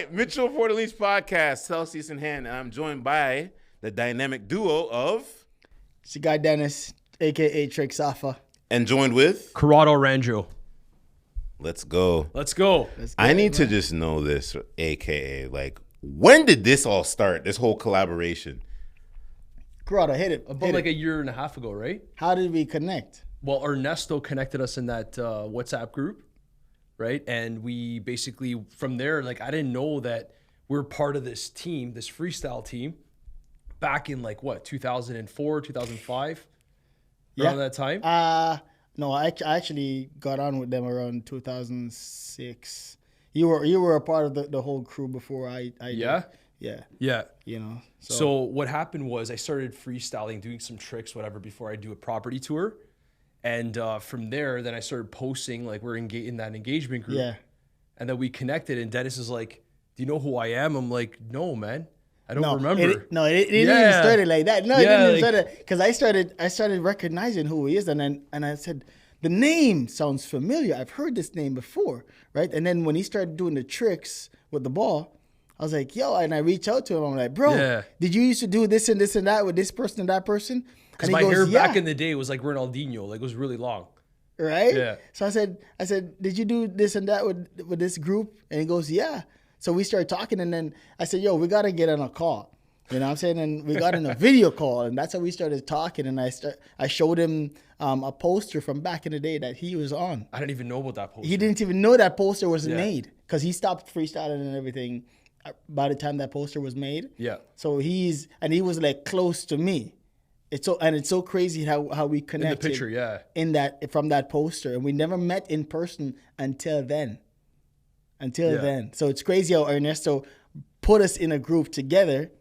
right, Mitchell for the Least podcast, Celsius in hand, and I'm joined by the dynamic duo of... It's your guy Dennis, a.k.a. Trick Safa. And joined with... Corrado Ranjo. Let's go. I need to just know this, a.k.a. like, when did this all start, this whole collaboration? Corrado, hit it. About like a year and a half ago, right? How did we connect? Well, Ernesto connected us in that WhatsApp group, right? And we basically, from there, like, I didn't know that we're part of this team, this freestyle team, back in like, what, 2004, 2005? Around that time? No, I actually got on with them around 2006. You were a part of the whole crew before I Yeah? did. Yeah. You know. So what happened was I started freestyling, doing some tricks, whatever, before I do a property tour. And from there, then I started posting, like, we're in that engagement group. Yeah. And then we connected, and Dennis is like, do you know who I am? I'm like, no, man. I don't remember. It didn't even start it like that. No, it didn't even start it. Because I started recognizing who he is, and I said, the name sounds familiar. I've heard this name before, right? And then when he started doing the tricks with the ball, I was like, yo, and I reached out to him. I'm like, bro, did you used to do this and this and that with this person and that person? Because my hair back in the day was like Ronaldinho, like it was really long. Right? Yeah. So I said, did you do this and that with this group? And he goes, yeah. So we started talking, and then I said, yo, we got to get on a call. You know what I'm saying? And we got in a video call, and that's how we started talking. And I showed him a poster from back in the day that he was on. I didn't even know about that poster. He didn't even know that poster was made because he stopped freestyling and everything by the time that poster was made. Yeah. So he was like close to me. It's so crazy how we connected. In the picture, from that poster, and we never met in person until then. So it's crazy how Ernesto put us in a group together,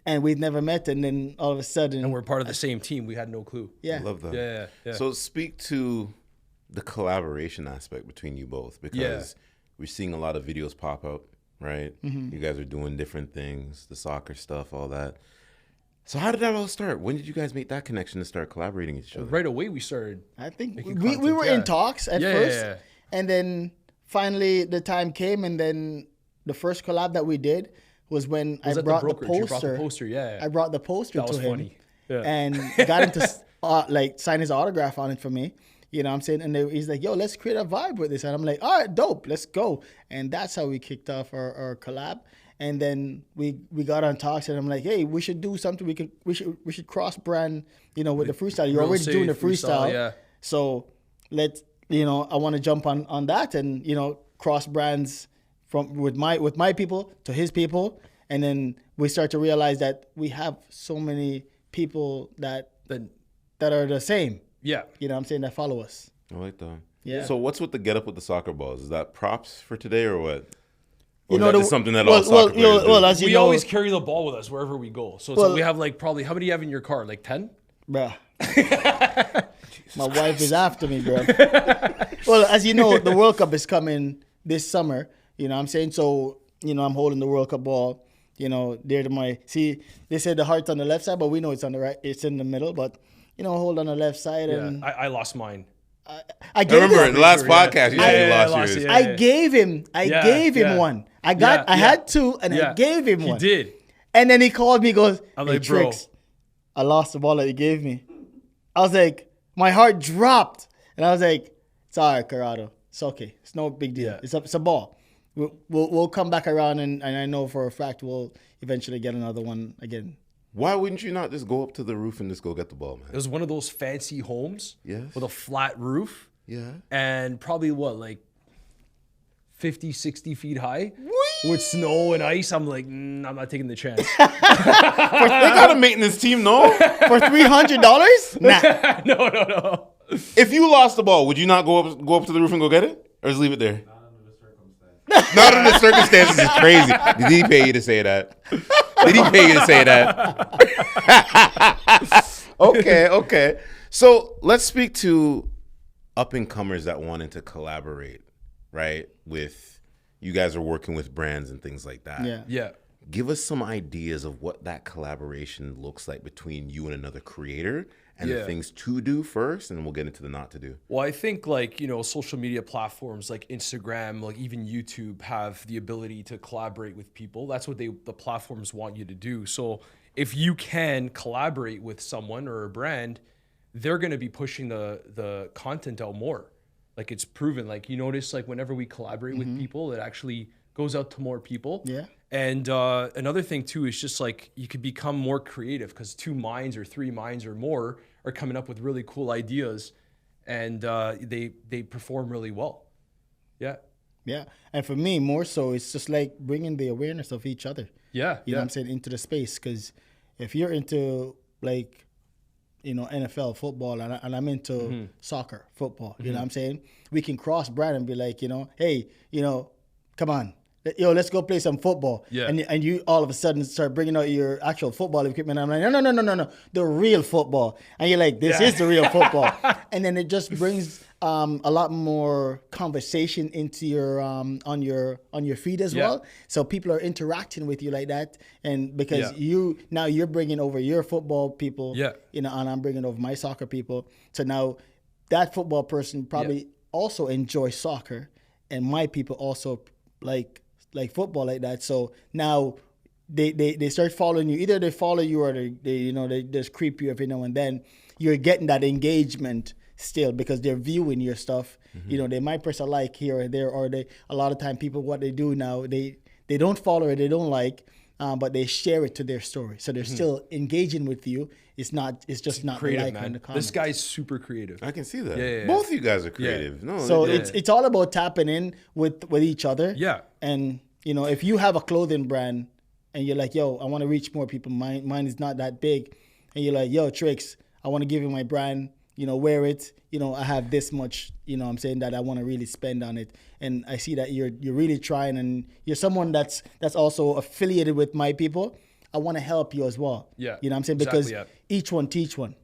and we've never met, and then all of a sudden... And we're part of the same team. We had no clue. Yeah. I love that. Yeah. So speak to the collaboration aspect between you both, because we're seeing a lot of videos pop up, right? Mm-hmm. You guys are doing different things, the soccer stuff, all that. So how did that all start? When did you guys make that connection to start collaborating with each other? Right away we started. I think we were in talks at first, and then finally the time came, and then the first collab that we did was when I brought the poster. You brought the poster, I brought the poster to him, funny. Yeah. and got him to sign his autograph on it for me. You know what I'm saying? And he's like, yo, let's create a vibe with this. And I'm like, all right, dope, let's go. And that's how we kicked off our collab. And then we got on talks, and I'm like, hey, we should do something. We should cross brand, with the freestyle. You're already doing the freestyle. So let's, I want to jump on that, and cross brands from with my people to his people. And then we start to realize that we have so many people that are the same. Yeah. You know what I'm saying, that follow us. I like that. Yeah. So what's with the get up with the soccer balls? Is that props for today or what? Or is that just something that all soccer players do? As we always carry the ball with us wherever we go. So it's like we have like probably, how many do you have in your car? Like 10? Bruh. My wife is after me, bro. Well, as you know, the World Cup is coming this summer. You know what I'm saying? So, I'm holding the World Cup ball, there to they said the heart's on the left side, but we know it's on the right, it's in the middle, but, hold on the left side. And I lost mine. I remember in the last podcast, you said you lost yours. I gave him one. I had two, and I gave him one. He did. And then he called me, goes, I'm hey, like, bro, Tricks, I lost the ball that he gave me. I was like, my heart dropped. And I was like, it's all right, Corrado. It's okay. It's no big deal. Yeah. It's a ball. We'll come back around, and I know for a fact we'll eventually get another one again. Why wouldn't you not just go up to the roof and just go get the ball, man? It was one of those fancy homes with a flat roof. Yeah. And probably like 50, 60 feet high with snow and ice. I'm like, I'm not taking the chance. They got a maintenance team, no? For $300? Nah. No. If you lost the ball, would you not go up to the roof and go get it? Or just leave it there? Not under the circumstances is crazy. Did he pay you to say that? Okay. So let's speak to up-and-comers that wanted to collaborate, right? With you guys are working with brands and things like that. Yeah. Give us some ideas of what that collaboration looks like between you and another creator, and the things to do first, and then we'll get into the not to do. Well, I think like, social media platforms like Instagram, like even YouTube have the ability to collaborate with people. That's what the platforms want you to do. So if you can collaborate with someone or a brand, they're going to be pushing the content out more. Like it's proven, like you notice like whenever we collaborate with people, it actually goes out to more people. Yeah. And another thing too is just like you could become more creative because 2 minds or 3 minds or more are coming up with really cool ideas, and they perform really well. Yeah. Yeah. And for me, more so, it's just like bringing the awareness of each other. Yeah. You know what I'm saying? Into the space. Because if you're into like, NFL football and I'm into soccer, football, you know what I'm saying? We can cross brand and be like, hey, come on. Yo, let's go play some football. Yeah. And you all of a sudden start bringing out your actual football equipment. I'm like, no. The real football. And you're like, this is the real football. And then it just brings a lot more conversation into your on your feed as well. So people are interacting with you like that. And because you're bringing over your football people, and I'm bringing over my soccer people. So now that football person probably also enjoys soccer, and my people also like football like that. So now they start following you. Either they follow you or they just creep you every now and then. You're getting that engagement still because they're viewing your stuff. They might press a like here or there, or a lot of time people, what they do now, they don't follow it, they don't like, but they share it to their story. So they're still engaging with you. It's just not creative, the like man. and the comment. This guy's super creative. I can see that. Yeah. Both of you guys are creative. No, So it's all about tapping in with each other. Yeah. And if you have a clothing brand and you're like, yo, I want to reach more people. Mine is not that big. And you're like, yo, Trix, I want to give you my brand, wear it. I have this much, I'm saying, that I want to really spend on it. And I see that you're really trying, and you're someone that's also affiliated with my people. I want to help you as well. Yeah. You know what I'm saying? Because each one teach one.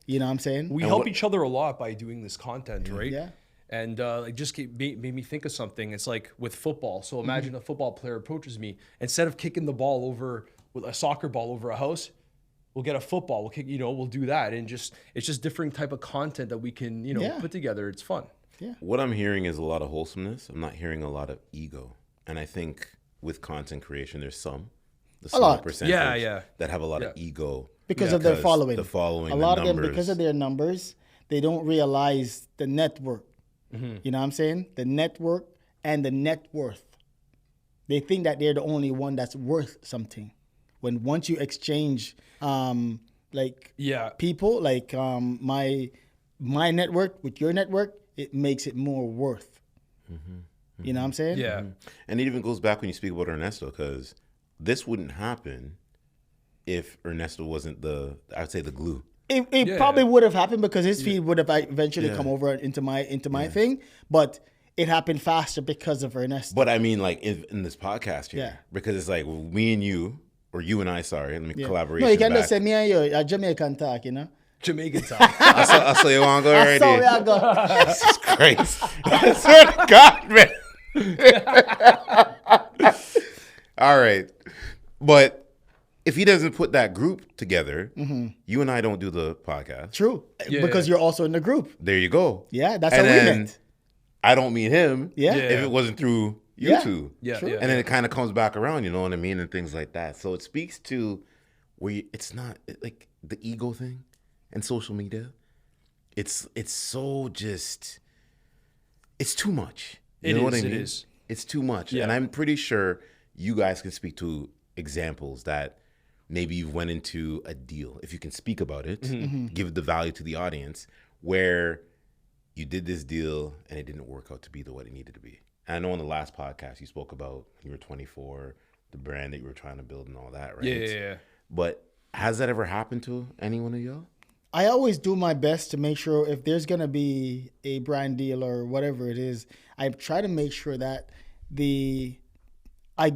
You know what I'm saying? We help each other a lot by doing this content, right? Yeah. And made me think of something. It's like with football. So imagine a football player approaches me. Instead of kicking the ball over with a soccer ball over a house, we'll get a football. We'll kick, we'll do that. And it's just different type of content that we can, put together. It's fun. Yeah. What I'm hearing is a lot of wholesomeness. I'm not hearing a lot of ego. And I think with content creation, there's the small percentage that have a lot of ego. Because of their following. The following, a lot of them, because of their numbers, they don't realize the network. You know what I'm saying? The network and the net worth. They think that they're the only one that's worth something. When once you exchange people, like my network with your network, it makes it more worth. You know what I'm saying? Yeah. And it even goes back when you speak about Ernesto, because this wouldn't happen if Ernesto wasn't the glue. It probably would have happened because his feed would have eventually come over into my thing, but it happened faster because of Ernesto. But I mean, like in this podcast here, because it's like me and you, or you and I, sorry, let me collaborate. No, you can just say me and you, a Jamaican talk, Jamaican talk. I saw you want to go already. I saw you go. Jesus Christ. I swear to God, man. All right. But if he doesn't put that group together, you and I don't do the podcast. True. Because you're also in the group. There you go. Yeah, that's how we met. I don't meet him if it wasn't through you two. Yeah. And then it kind of comes back around, you know what I mean? And things like that. So it speaks to where it's not like the ego thing and social media. It's so just, it's too much. You know what I mean? It is. It's too much. Yeah. And I'm pretty sure you guys can speak to examples that maybe you went into a deal. If you can speak about it, give the value to the audience, where you did this deal and it didn't work out to be what it needed to be. And I know in the last podcast you spoke about you were 24, the brand that you were trying to build and all that, right? Yeah. But has that ever happened to any one of y'all? I always do my best to make sure if there's going to be a brand deal or whatever it is, I try to make sure that I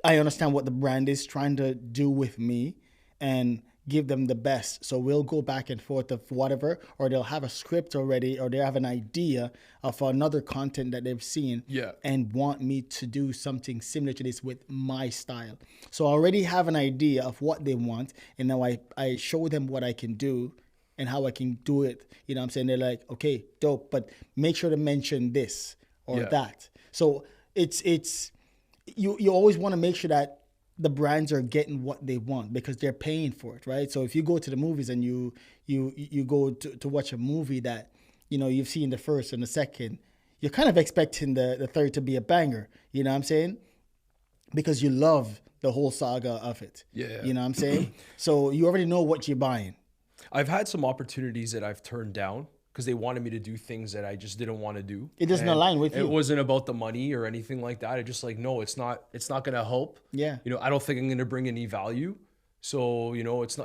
understand what the brand is trying to do with me and give them the best. So we'll go back and forth of whatever, or they'll have a script already, or they have an idea of another content that they've seen and want me to do something similar to this with my style. So I already have an idea of what they want, and now I show them what I can do and how I can do it. You know what I'm saying? They're like, okay, dope, but make sure to mention this or that. So it's you always want to make sure that the brands are getting what they want because they're paying for it, right? So if you go to the movies and you go to watch a movie that, you know, you've seen the first and the second, you're kind of expecting the third to be a banger, you know what I'm saying? Because you love the whole saga of it. Yeah. You know what I'm saying? So you already know what you're buying. I've had some opportunities that I've turned down because they wanted me to do things that I just didn't want to do. It doesn't align with you. It wasn't about the money or anything like that. I just like, no, it's not going to help. Yeah. You know, I don't think I'm going to bring any value. So, you know, it's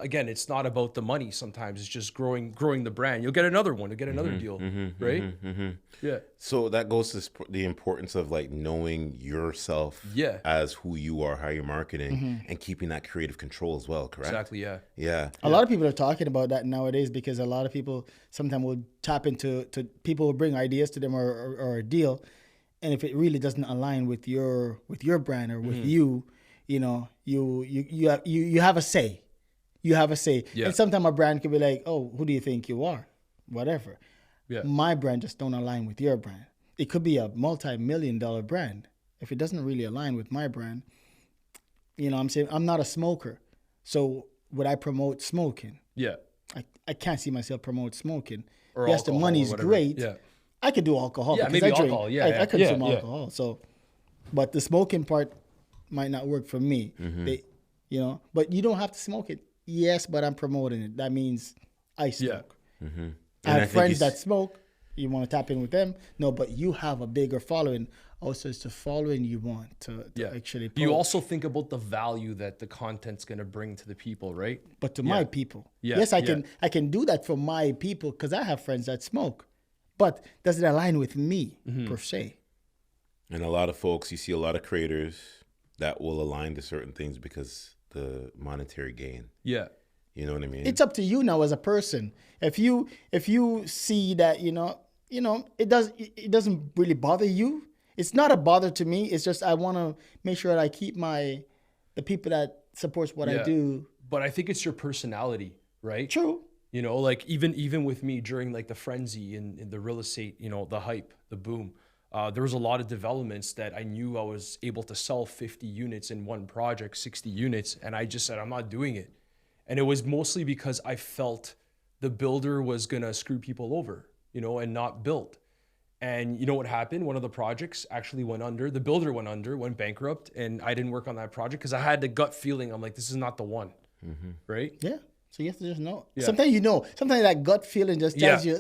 not about the money. Sometimes it's just growing the brand. You'll get another one. You'll get another deal. Right. Yeah. So that goes to the importance of like knowing yourself as who you are, how you're marketing, and keeping that creative control as well, correct? Exactly, yeah. Yeah. A lot of people are talking about that nowadays because a lot of people sometimes will tap into people will bring ideas to them or a deal, and if it really doesn't align with your brand or with you, you know, you have a say. You have a say. Yeah. And sometimes a brand could be like, oh, who do you think you are? Whatever. Yeah. My brand just don't align with your brand. It could be a multi-million-dollar brand. If it doesn't really align with my brand, you know what I'm saying? I'm not a smoker. So would I promote smoking? Yeah. I can't see myself promote smoking. Or yes, the alcohol money's or whatever. great. Yeah. I could do alcohol. Yeah, because maybe I drink. alcohol. Yeah, I consume yeah. alcohol. So, but the smoking part might not work for me. They, you know, but you don't have to smoke it. Yes, but I'm promoting it. That means I smoke. I have friends that smoke. You want to tap in with them? No, but you have a bigger following. Also, it's the following you want to actually post. You also think about the value that the content's going to bring to the people, right? But to my people. Yeah. Yes, I can do that for my people because I have friends that smoke. But does it align with me per se? And a lot of folks, you see a lot of creators that will align to certain things because the monetary gain. Yeah. You know what I mean? It's up to you now as a person. If you see that, you know, it doesn't really bother you. It's not a bother to me. It's just I want to make sure that I keep the people that supports what I do. But I think it's your personality, right? True. You know, like even with me during like the frenzy in the real estate, you know, the hype, the boom, there was a lot of developments that I knew I was able to sell 50 units in one project, 60 units. And I just said, I'm not doing it. And it was mostly because I felt the builder was going to screw people over, you know, and not build. And you know what happened? One of the projects actually went under. The builder went under, went bankrupt. And I didn't work on that project because I had the gut feeling. I'm like, this is not the one. Right? Yeah. So you have to just know. Yeah. Sometimes you know. Sometimes that gut feeling just tells you.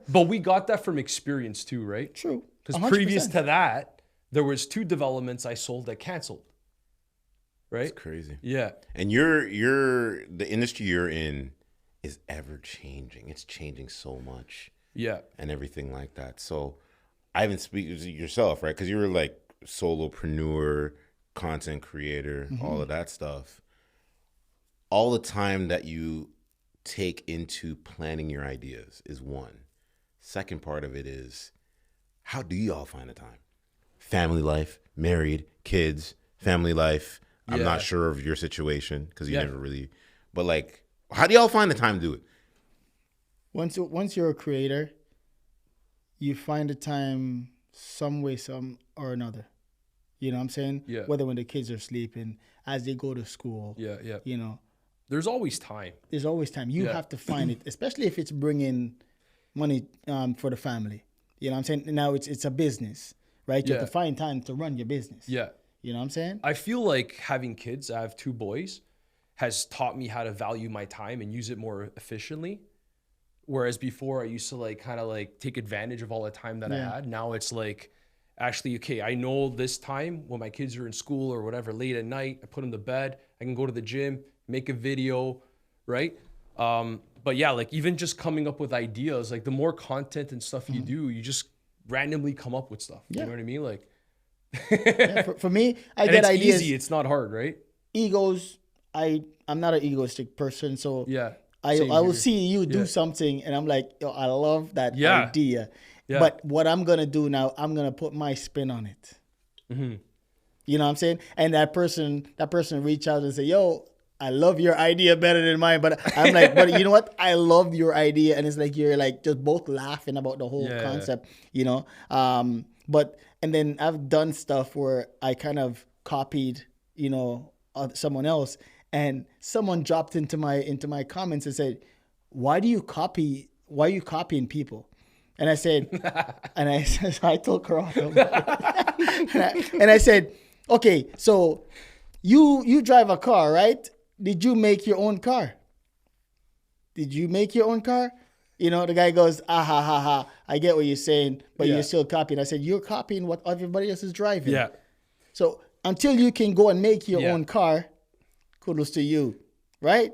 But we got that from experience too, right? True. Because 100%. previous to that, there was 2 developments I sold that canceled. Right? It's crazy. Yeah. And the industry you're in is ever changing. It's changing so much. Yeah. And everything like that. So I even speak to yourself, right? Because you were like solopreneur, content creator, all of that stuff. All the time that you take into planning your ideas is one. Second part of it is, how do you all find the time? Family life, married, kids, family life. I'm not sure of your situation because you never really, but like, how do y'all find the time to do it? Once you're a creator, you find the time some way, some or another. You know what I'm saying? Yeah. Whether when the kids are sleeping, as they go to school. Yeah, yeah. You know, There's always time. there's always time. You have to find it, especially if it's bringing money for the family. You know what I'm saying? Now it's a business, right? You have to find time to run your business. Yeah. You know what I'm saying? I feel like having kids, I have 2 boys, has taught me how to value my time and use it more efficiently. Whereas before I used to like kind of like take advantage of all the time that I had. Now it's like, actually, okay, I know this time when my kids are in school or whatever, late at night, I put them to bed, I can go to the gym, make a video, right? But yeah, like even just coming up with ideas, like the more content and stuff you do, you just randomly come up with stuff. You know what I mean? Like, For me, I and get it's ideas. easy. It's not hard, right? Egos, I'm not an egoistic person, so Yeah. I Same will here. see you do Yeah. something, and I'm like, yo, I love that Yeah. idea. Yeah. But what I'm gonna do now, I'm gonna put my spin on it. Mm-hmm. You know what I'm saying? And that person reach out and say, yo, I love your idea better than mine. But I'm like, but you know what? I love your idea. And it's like you're like just both laughing about the whole Yeah. concept, you know? But and then I've done stuff where I kind of copied, you know, someone else, and someone dropped into my comments and said, why are you copying people? And I said, I told Corrado, and I said, okay, so you drive a car, right? Did you make your own car? Did you make your own car? You know, the guy goes, ah, ha, ha, ha. I get what you're saying, but you're still copying. I said, you're copying what everybody else is driving. Yeah. So until you can go and make your Yeah. own car, kudos to you, right?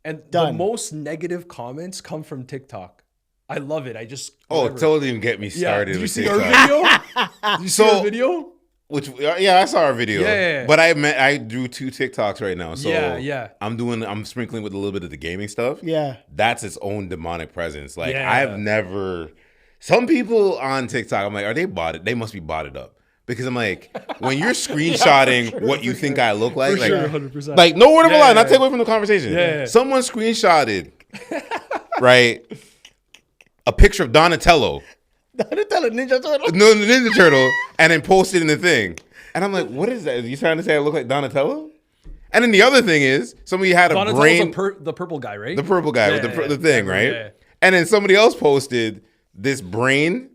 And Done. the most negative comments come from TikTok. I love it. I just whatever. don't even get me Yeah. started Did you with see our TikTok. video? Did you see our video? Which I saw our video. Yeah. But I drew 2 TikToks right now. So Yeah. I'm sprinkling with a little bit of the gaming stuff. Yeah. That's its own demonic presence. Like Yeah. I've never some people on TikTok, I'm like, are they botted? They must be botted up. Because I'm like, when you're screenshotting what you think I look like, For like, sure, 100%. like no word of a lie, Yeah. not take away from the conversation. Yeah. Someone screenshotted, right, a picture of Donatello. Donatello, Ninja Turtle. No, the Ninja Turtle, and then posted in the thing. And I'm like, what is that? Are you trying to say I look like Donatello? And then the other thing is, somebody had a Donatello's brain, the purple guy, right? the purple guy with the thing, right? Yeah. And then somebody else posted this brain,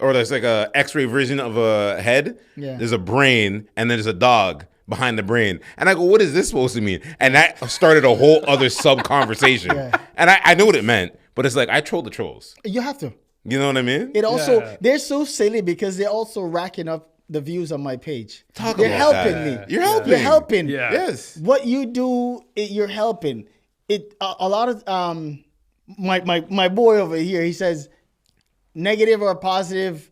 or there's like a X-ray version of a head. Yeah. There's a brain, and there's a dog behind the brain. And I go, what is this supposed to mean? And that started a whole other sub-conversation. Yeah. And I know what it meant, but it's like, I troll the trolls. You have to. You know what I mean? It also, Yeah. they're so silly because they're also racking up the views on my page. Talk They're about helping that. me. You're helping. You're helping. Yeah. Yes. What you do, you're helping. It a lot of my boy over here, he says negative or positive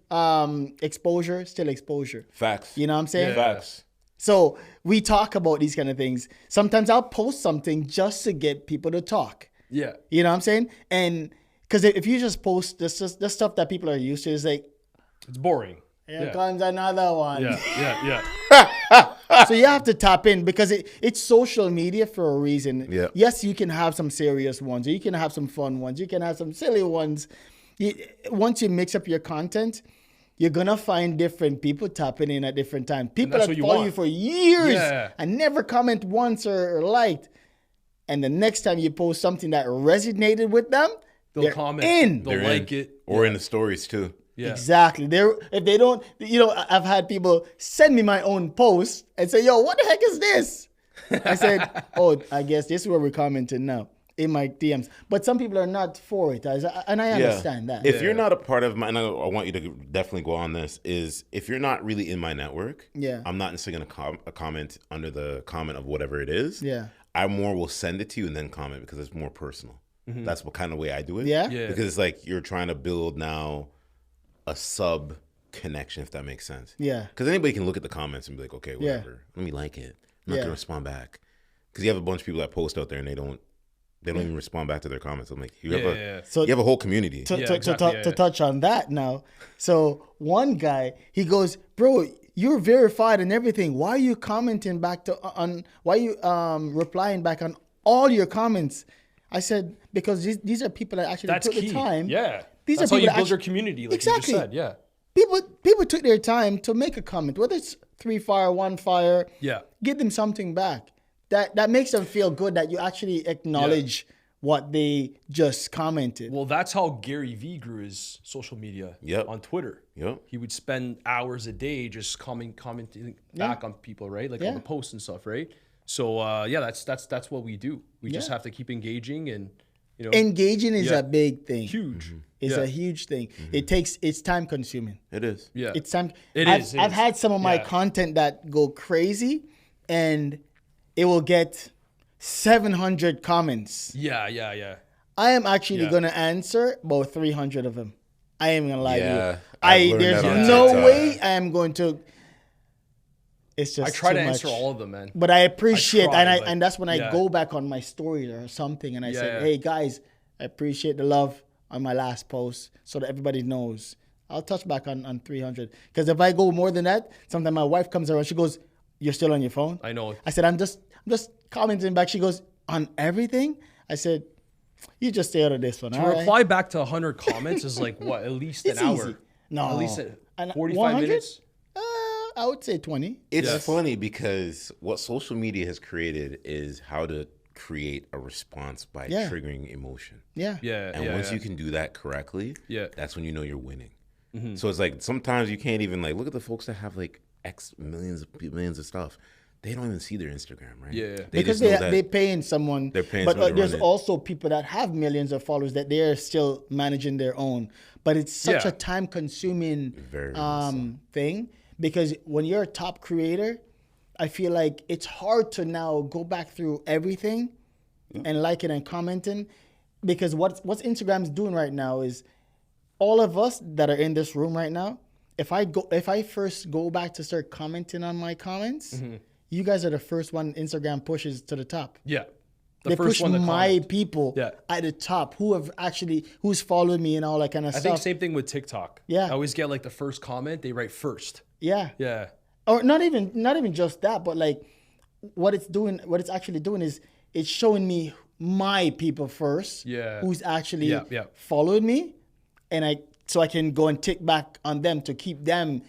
exposure, still exposure. Facts. You know what I'm saying? Yeah. Facts. So we talk about these kind of things. Sometimes I'll post something just to get people to talk. Yeah. You know what I'm saying? And because if you just post the stuff that people are used to, it's like, It's boring. here comes another one. Yeah. So you have to tap in because it's social media for a reason. Yeah. Yes, you can have some serious ones, or you can have some fun ones, you can have some silly ones. Once you mix up your content, you're gonna find different people tapping in at different times. People that's that what you follow want. you for years Yeah. and never comment once or liked. And the next time you post something that resonated with them, They'll they're comment. in. They'll They're like in. it. Or in the stories too. Yeah. Exactly. If they don't, I've had people send me my own post and say, yo, what the heck is this? I said, oh, I guess this is where we're commenting now in my DMs. But some people are not for it. And I understand that. If you're not a part of my, and I want you to definitely go on this, is if you're not really in my network, Yeah. I'm not necessarily going to comment under the comment of whatever it is. Yeah. I more will send it to you and then comment because it's more personal. That's what kind of way I do it. Yeah? Yeah. Because it's like you're trying to build now a sub connection, if that makes sense. Yeah. Because anybody can look at the comments and be like, okay, whatever. Let me like it. I'm not Yeah. gonna respond back. Because you have a bunch of people that post out there and they don't even respond back to their comments. I'm like, you have a whole community. To touch on that now. So one guy, he goes, bro, you're verified and everything. Why are you commenting back why are you replying back on all your comments? I said, because these are people that actually That's took key. the time. Yeah. These That's are how people you that build your actually- community, like Exactly. you just said. Yeah. People took their time to make a comment, whether it's 3 fire, 1 fire. Yeah. Give them something back. That makes them feel good that you actually acknowledge what they just commented. Well, that's how Gary Vee grew his social media on Twitter. Yep. He would spend hours a day just commenting back on people, right? Like on the posts and stuff, right? So that's what we do. We just have to keep engaging and Engaging is a big thing. huge. It's a huge thing. It's time consuming. It is. Yeah. It's time. It I've, is. I've had some of my content that go crazy, and it will get 700 comments. Yeah. I am actually gonna answer about 300 of them. I am gonna lie to you. I've learned There's that on no TikTok. way I am going to. it's just I try too to much. answer all of them, man. But I appreciate, try, and that's when I yeah. go back on my story or something, and I say, Yeah. hey guys, I appreciate the love on my last post, so that everybody knows. I'll touch back on 300, because if I go more than that, sometimes my wife comes around, she goes, "You're still on your phone?" I know. I said, I'm just commenting back. She goes, "On everything?" I said, "You just stay out of this one." To all right? reply back to 100 comments is like what? At least It's an hour. easy. No, At least And 45 100? minutes. I would say 20. It's Yes. funny because what social media has created is how to create a response by Yeah. triggering emotion. Yeah. Yeah. And yeah, once yeah. you can do that correctly, Yeah. that's when you know you're winning. Mm-hmm. So it's like sometimes you can't even like look at the folks that have like millions of stuff. They don't even see their Instagram, right? Yeah. They Because just know that they're paying someone. They're paying but someone to there's run it. also people that have millions of followers that they're still managing their own. But it's such Yeah. a time-consuming Very much so. thing, because when you're a top creator, I feel like it's hard to now go back through everything and liking and commenting, because what's Instagram's doing right now is all of us that are in this room right now. If I first go back to start commenting on my comments, you guys are the first one Instagram pushes to the top. Yeah. They push to my comment. people Yeah. at the top who's followed me and all that kind of I stuff. think same thing with TikTok. Yeah. I always get like the first comment, they write first. Yeah. Yeah. Or not even just that, but like what it's actually doing is it's showing me my people first. Yeah. Who's actually Yeah. followed me, and so I can go and tick back on them to keep them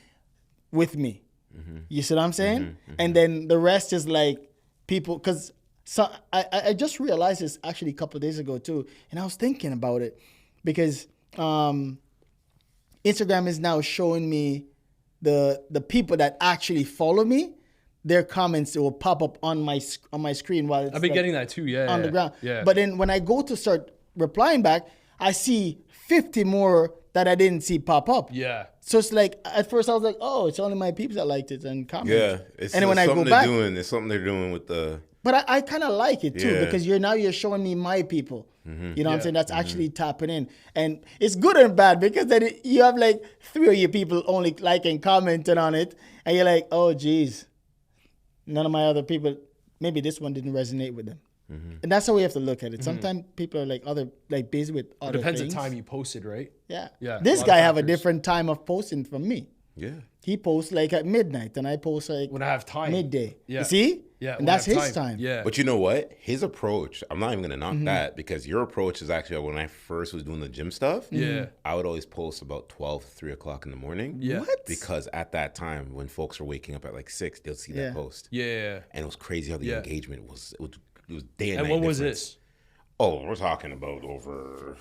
with me. You see what I'm saying? And then the rest is like people, because I just realized this actually a couple of days ago too, and I was thinking about it because Instagram is now showing me the people that actually follow me. Their comments will pop up on my screen while it's I've been like getting that too. Yeah. on the ground. Yeah. But then when I go to start replying back, I see 50 more that I didn't see pop up. Yeah. So it's like, at first I was like, oh, it's only my peeps that liked it and commented. Yeah, it's and then when I something go back, it's something they're doing with the. but I kind of like it too, Yeah. because you're showing me my people. You know what I'm Yeah. saying? That's actually tapping in. And it's good and bad, because then you have like 3 of your people only liking, commenting on it. And you're like, oh, geez, none of my other people, maybe this one didn't resonate with them. And that's how we have to look at it. Sometimes people are like busy with other Depends things. the time you posted, right? Yeah. Yeah, This a lot guy of have a factors. different time of posting from me. Yeah. He posts like at midnight, and I post like When I have time. midday. Yeah. You see? Yeah. And when I that's have his time. Yeah. But you know what? His approach, I'm not even going to knock Mm-hmm. that, because your approach is actually when I first was doing the gym stuff. Yeah. I would always post about 12, 3 o'clock in the morning. Yeah. What? Because at that time, when folks are waking up at like 6, they'll see Yeah. that post. Yeah. And it was crazy how the Yeah. engagement was. It was day and And night when was difference. this? Oh, we're talking about over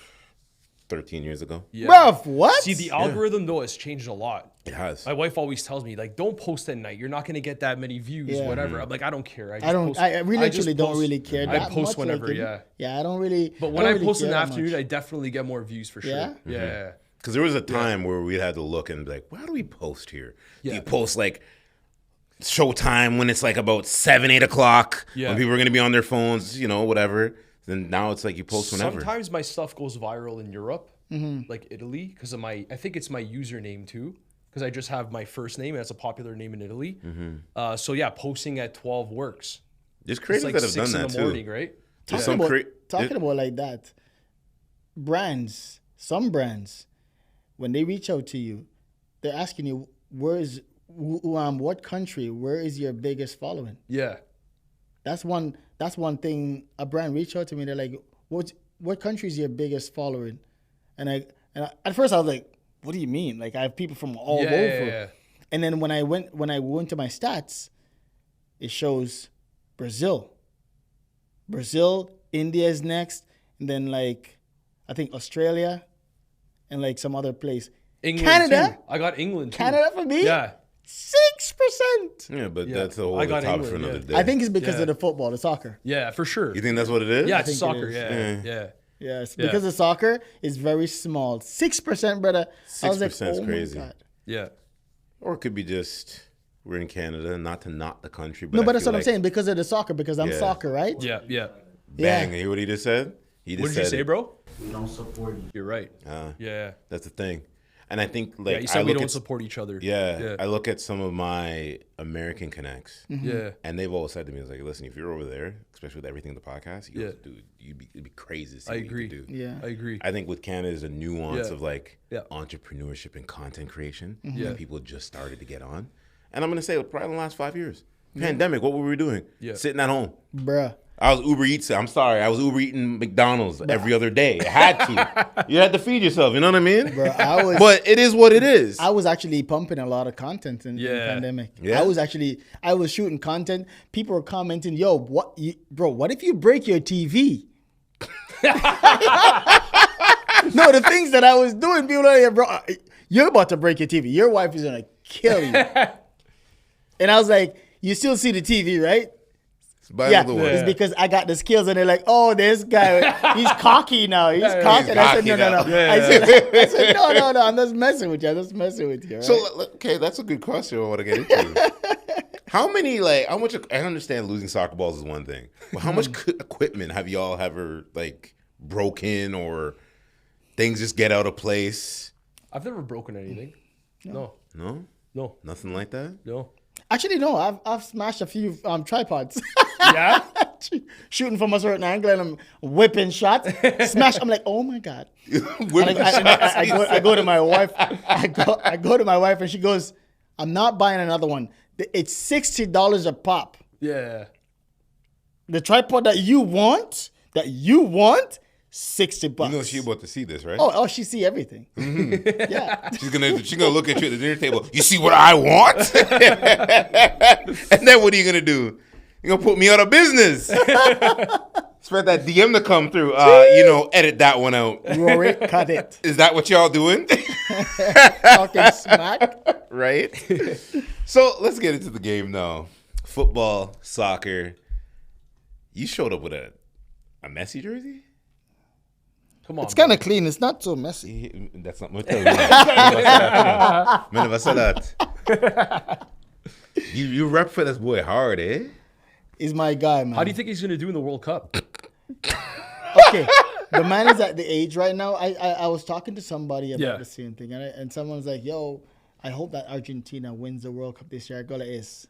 13 years ago. Yeah. Bruv, what? See, the algorithm though has changed a lot. It has. My wife always tells me, like, don't post at night. You're not gonna get that many views, Yeah. whatever. I'm like, I don't care. I don't. Post, I really just literally don't post- really care. I that post much, whenever, like, yeah. Yeah, I don't really. But when don't I really post in care the that afternoon, much. I definitely get more views for sure. Yeah? Yeah. Because there was a time where we had to look and be like, how do we post here? Do Yeah. you post like showtime when it's like about 7, 8 o'clock, Yeah. when people are going to be on their phones, whatever. Then now it's like you post whenever. Sometimes my stuff goes viral in Europe, Mm-hmm. like Italy, because of I think it's my username too, because I just have my first name and it's a popular name in Italy. So yeah, posting at 12 works. There's It's creators like that have 6 done in that the morning, too. right? There's Talking some about about like that. Some brands, when they reach out to you, they're asking you, what country, where is your biggest following? Yeah. That's one thing. A brand reached out to me. They're like, what country is your biggest following? And I at first I was like, what do you mean? Like, I have people from all Yeah, over. yeah. And then when I went to my stats, it shows Brazil, India is next, and then like I think Australia, and like some other place. England Canada? too. I got England too. Canada for me? Yeah. 6%. Yeah, but Yeah. that's a whole I other got topic England, for another yeah. day. I think it's because Yeah. of the football, the soccer. Yeah, for sure. You think that's what it is? Yeah, I it's think it soccer. is. Yeah, yeah. Yes, Yeah. because the soccer is very small. 6%, brother. I was like, 6% is oh crazy. my God. Yeah. Or it could be just we're in Canada, not to knock the country. But No, I but that's feel what I'm like, saying, because of the soccer, because I'm Yeah. soccer, right? Yeah, yeah. Bang! Yeah. You hear what he just said? He just What did you said say, it. bro? We don't support you. You're right. Ah, Yeah. that's the thing. And I think like you said we don't support each other. I look at some of my American connects, Yeah. and they've always said to me, "It's like, listen, if you're over there, especially with everything in the podcast, you go, dude, it'd be crazy to see I what agree. you could do." Yeah. I agree. I think with Canada is a nuance Yeah. of like Yeah. entrepreneurship and content creation Yeah. that people just started to get on. And I'm gonna say probably in the last 5 years, pandemic, what were we doing? Yeah. Sitting at home. Bruh. I was Uber Eats. I'm sorry. I was Uber eating McDonald's every other day. I had to. You had to feed yourself. You know what I mean? Bro, But it is what it is. I was actually pumping a lot of content in the pandemic. Yeah. I was shooting content. People were commenting, "Yo, what if you break your TV?" No, the things that I was doing, people are like, "Bro, you're about to break your TV. Your wife is gonna kill you." And I was like, "You still see the TV, right?" Yeah, it's because I got the skills, and they're like, "Oh, this guy, he's cocky now. He's cocky." And I said, "No." I said, "No. I'm just messing with you. Right? So, okay, that's a good question I want to get into. How much, I understand losing soccer balls is one thing, but how much equipment have y'all ever, like, broken or things just get out of place? I've never broken anything. No. Nothing like that? No. Actually, no. I've smashed a few tripods. Yeah. Shooting from a certain angle, and I'm whipping shots. Smash. I'm like, oh my god. I go to my wife. I go to my wife, and she goes, "I'm not buying another one. It's $60 a pop. Yeah. The tripod that you want, $60. You know she's about to see this, right? Oh, she see everything. Mm-hmm. Yeah. She's gonna look at you at the dinner table. You see what I want? And then what are you gonna do? You're gonna put me out of business. Expect that DM to come through. Edit that one out. Rory, cut it. Is that what y'all doing? Talking smack. Right? So let's get into the game now. Football, soccer. You showed up with a Messi jersey? Come on. It's kind of clean. It's not so messy. That's not what that. You rep for this boy hard, eh? He's my guy, man. How do you think he's going to do in the World Cup? Okay. The man is at the age right now. I was talking to somebody about the same thing, and someone's like, "Yo, I hope that Argentina wins the World Cup this year." I go like this.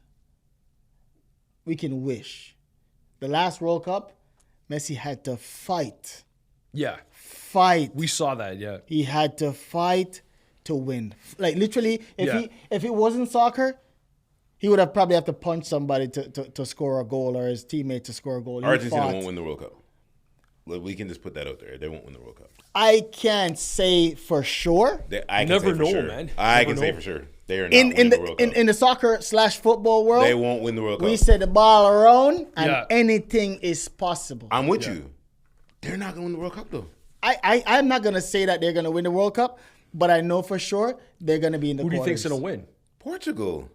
We can wish. The last World Cup, Messi had to fight. Yeah. We saw that, yeah. He had to fight to win. Like literally, if it wasn't soccer, he would have probably have to punch somebody to score a goal, or his teammate to score a goal. Argentina won't win the World Cup. We can just put that out there. They won't win the World Cup. I can't say for sure. I can never say for know, sure. man. I can say for sure. They are not winning the World Cup. In the soccer/football world, they won't win the World Cup. We set the ball around, and anything is possible. I'm with you. They're not going to win the World Cup, though. I'm not going to say that they're going to win the World Cup, but I know for sure they're going to be in the quarters. Who do you think's going to win? Portugal.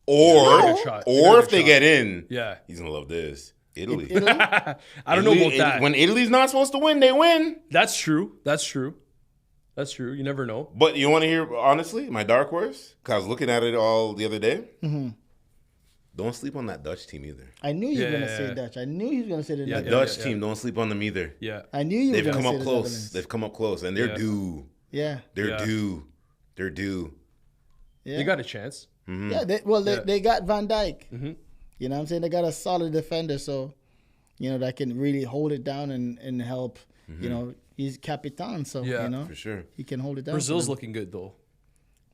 Or if they get in, he's going to love this. Italy. I don't know about that. When Italy's not supposed to win, they win. That's true. You never know. But you want to hear, honestly, my dark horse? Because I was looking at it all the other day. Mm-hmm. Don't sleep on that Dutch team either. I knew you were going to say Dutch. I knew he was going to say the Netherlands. Dutch team, don't sleep on them either. Yeah. I knew you were going to say the Netherlands. They've come up close, and they're due. Yeah. They're due. They're due. Yeah. They got a chance. Mm-hmm. Yeah, they got Van Dijk. Mm-hmm. You know what I'm saying? They got a solid defender, so, that can really hold it down and help. Mm-hmm. He's Capitan, so, for sure. He can hold it down. Brazil's looking good, though.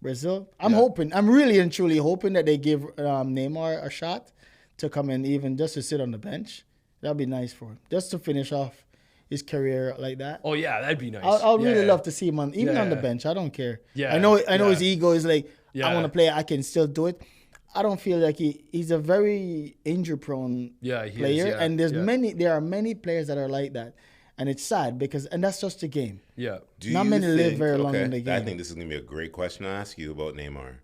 Brazil? I'm hoping. I'm really and truly hoping that they give Neymar a shot to come in, even just to sit on the bench. That'd be nice for him. Just to finish off his career like that. Oh, yeah, that'd be nice. I'll really love to see him on the bench. I don't care. Yeah. I know his ego is like, I want to play. I can still do it. I don't feel like he's a very injury-prone player. And there are many players that are like that. And it's sad and that's just a game. Yeah. Not many live very long in the game. I think this is going to be a great question to ask you about Neymar.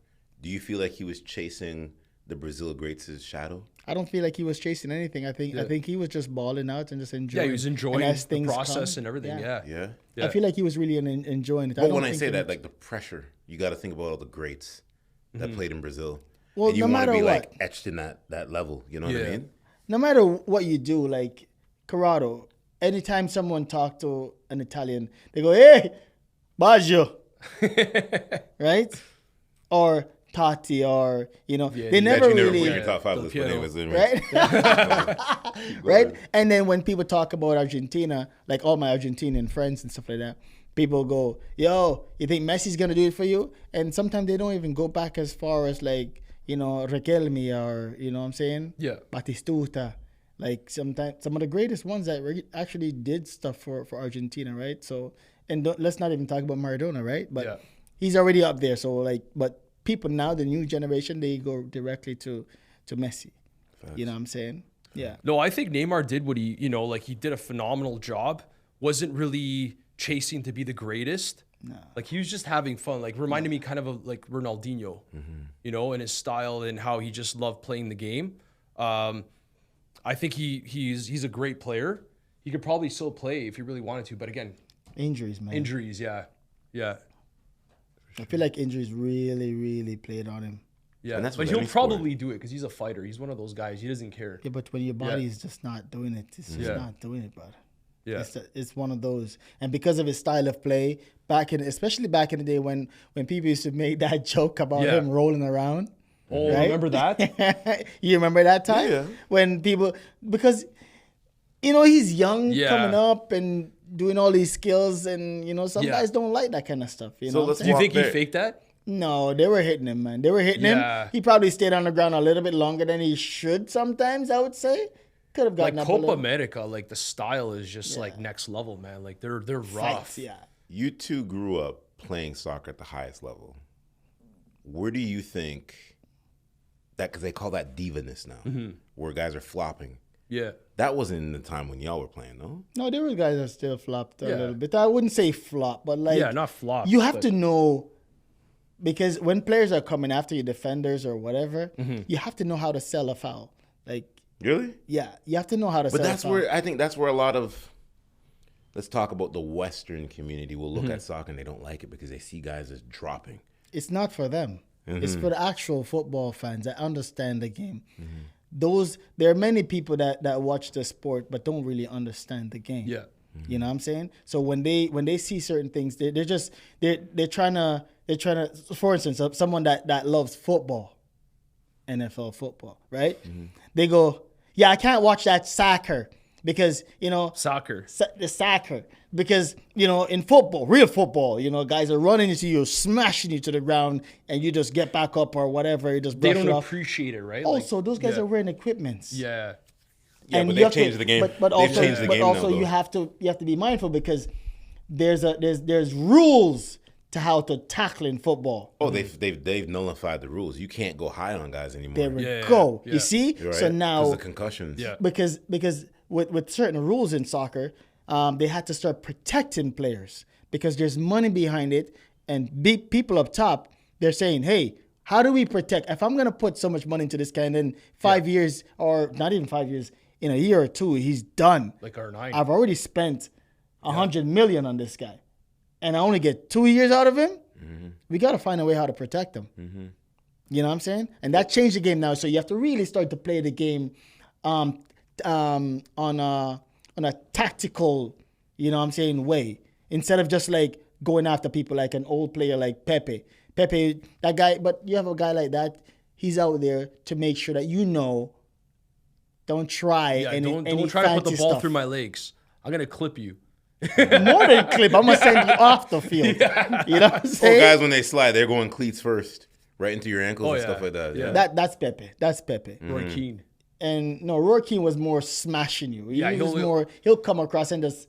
Do you feel like he was chasing the Brazil greats' shadow? I don't feel like he was chasing anything. I think he was just balling out and just enjoying. Yeah, he was enjoying the process and everything. Yeah. I feel like he was really enjoying it. But when I say that, like the pressure, you got to think about all the greats that played in Brazil. Well, and you no want to matter be what, like etched in that level. You know what I mean? No matter what you do, like Corrado, anytime someone talk to an Italian, they go, "Hey, Baggio." right? Or Tati, or Yeah, they you never You never really put your top 5 list, but piano. anyways, right? Right? And then when people talk about Argentina, like all my Argentinian friends and stuff like that, people go, yo, you think Messi's going to do it for you? And sometimes they don't even go back as far as like, Riquelme, or, what I'm saying? Yeah. Batistuta. Like sometimes some of the greatest ones that actually did stuff for Argentina, right? So, and let's not even talk about Maradona, right? But he's already up there. So but people now, the new generation, they go directly to Messi. Facts. You know what I'm saying? Yeah. No, I think Neymar did what he, he did a phenomenal job. Wasn't really chasing to be the greatest. No. Like he was just having fun. Like reminded me kind of like Ronaldinho, in his style and how he just loved playing the game. I think he's a great player. He could probably still play if he really wanted to, but again, injuries, man. Injuries, yeah. I feel like injuries really, really played on him. Yeah, but he'll probably do it because he's a fighter. He's one of those guys. He doesn't care. Yeah, but when your body is just not doing it, it's just not doing it, brother. Yeah, it's one of those. And because of his style of play, especially back in the day when people used to make that joke about him rolling around. Oh, right? Remember that? You remember that time? Yeah. When people, because, he's young coming up and doing all these skills, and, some guys don't like that kind of stuff. Do you think he faked that? No, they were hitting him, man. They were hitting him. He probably stayed on the ground a little bit longer than he should sometimes, I would say. Could have gotten like up Copa America, like the style is just like next level, man. Like they're rough. Fights, yeah. You two grew up playing soccer at the highest level. Where do you think that, because they call that divaness now, where guys are flopping? Yeah. That wasn't in the time when y'all were playing, no? No, there were guys that still flopped a little bit. I wouldn't say flop, but like... Yeah, not flop. You have to know, because when players are coming after you, defenders or whatever, you have to know how to sell a foul. Like... Really? Yeah, you have to know how to sell a foul. But that's where, I think that's where a lot of... Let's talk about the Western community. Will look at soccer and they don't like it because they see guys as dropping. It's not for them. It's for the actual football fans that understand the game. There are many people that watch the sport but don't really understand the game. Yeah. You know what I'm saying? So when they see certain things, they're trying to, for instance, someone that loves football, NFL football, right? They go, yeah, I can't watch that soccer because, soccer. The soccer. Because, in football, real football, guys are running into you, smashing you to the ground, and you just get back up or whatever. You just brush They it don't off. appreciate it, right? Also, those guys are wearing equipments. Yeah. Yeah, and but they've changed the game. But also, you have to be mindful because there's rules to how to tackle in football. Oh, they've nullified the rules. You can't go high on guys anymore. There we go. Yeah. You see? Right. So now because of concussions. Yeah. Because with certain rules in soccer, they had to start protecting players because there's money behind it, and big people up top, they're saying, hey, how do we protect? If I'm going to put so much money into this guy and then 5 years, or not even 5 years, in a year or two, he's done. Like R9. I've already spent $100 million on this guy, and I only get 2 years out of him. We got to find a way how to protect him. You know what I'm saying? And that changed the game now. So you have to really start to play the game on a tactical, way, instead of just like going after people like an old player like Pepe. Pepe, that guy, but you have a guy like that, he's out there to make sure that don't try don't try to put the ball through my legs. I'm going to clip you. More than clip, I'm going to send you off the field. You know what I'm saying? Guys, when they slide, they're going cleats first, right into your ankles and stuff like that. Yeah. That's Pepe. That's Pepe. Roy Keane. And no, Roy Keane was more smashing you. He'll come across and just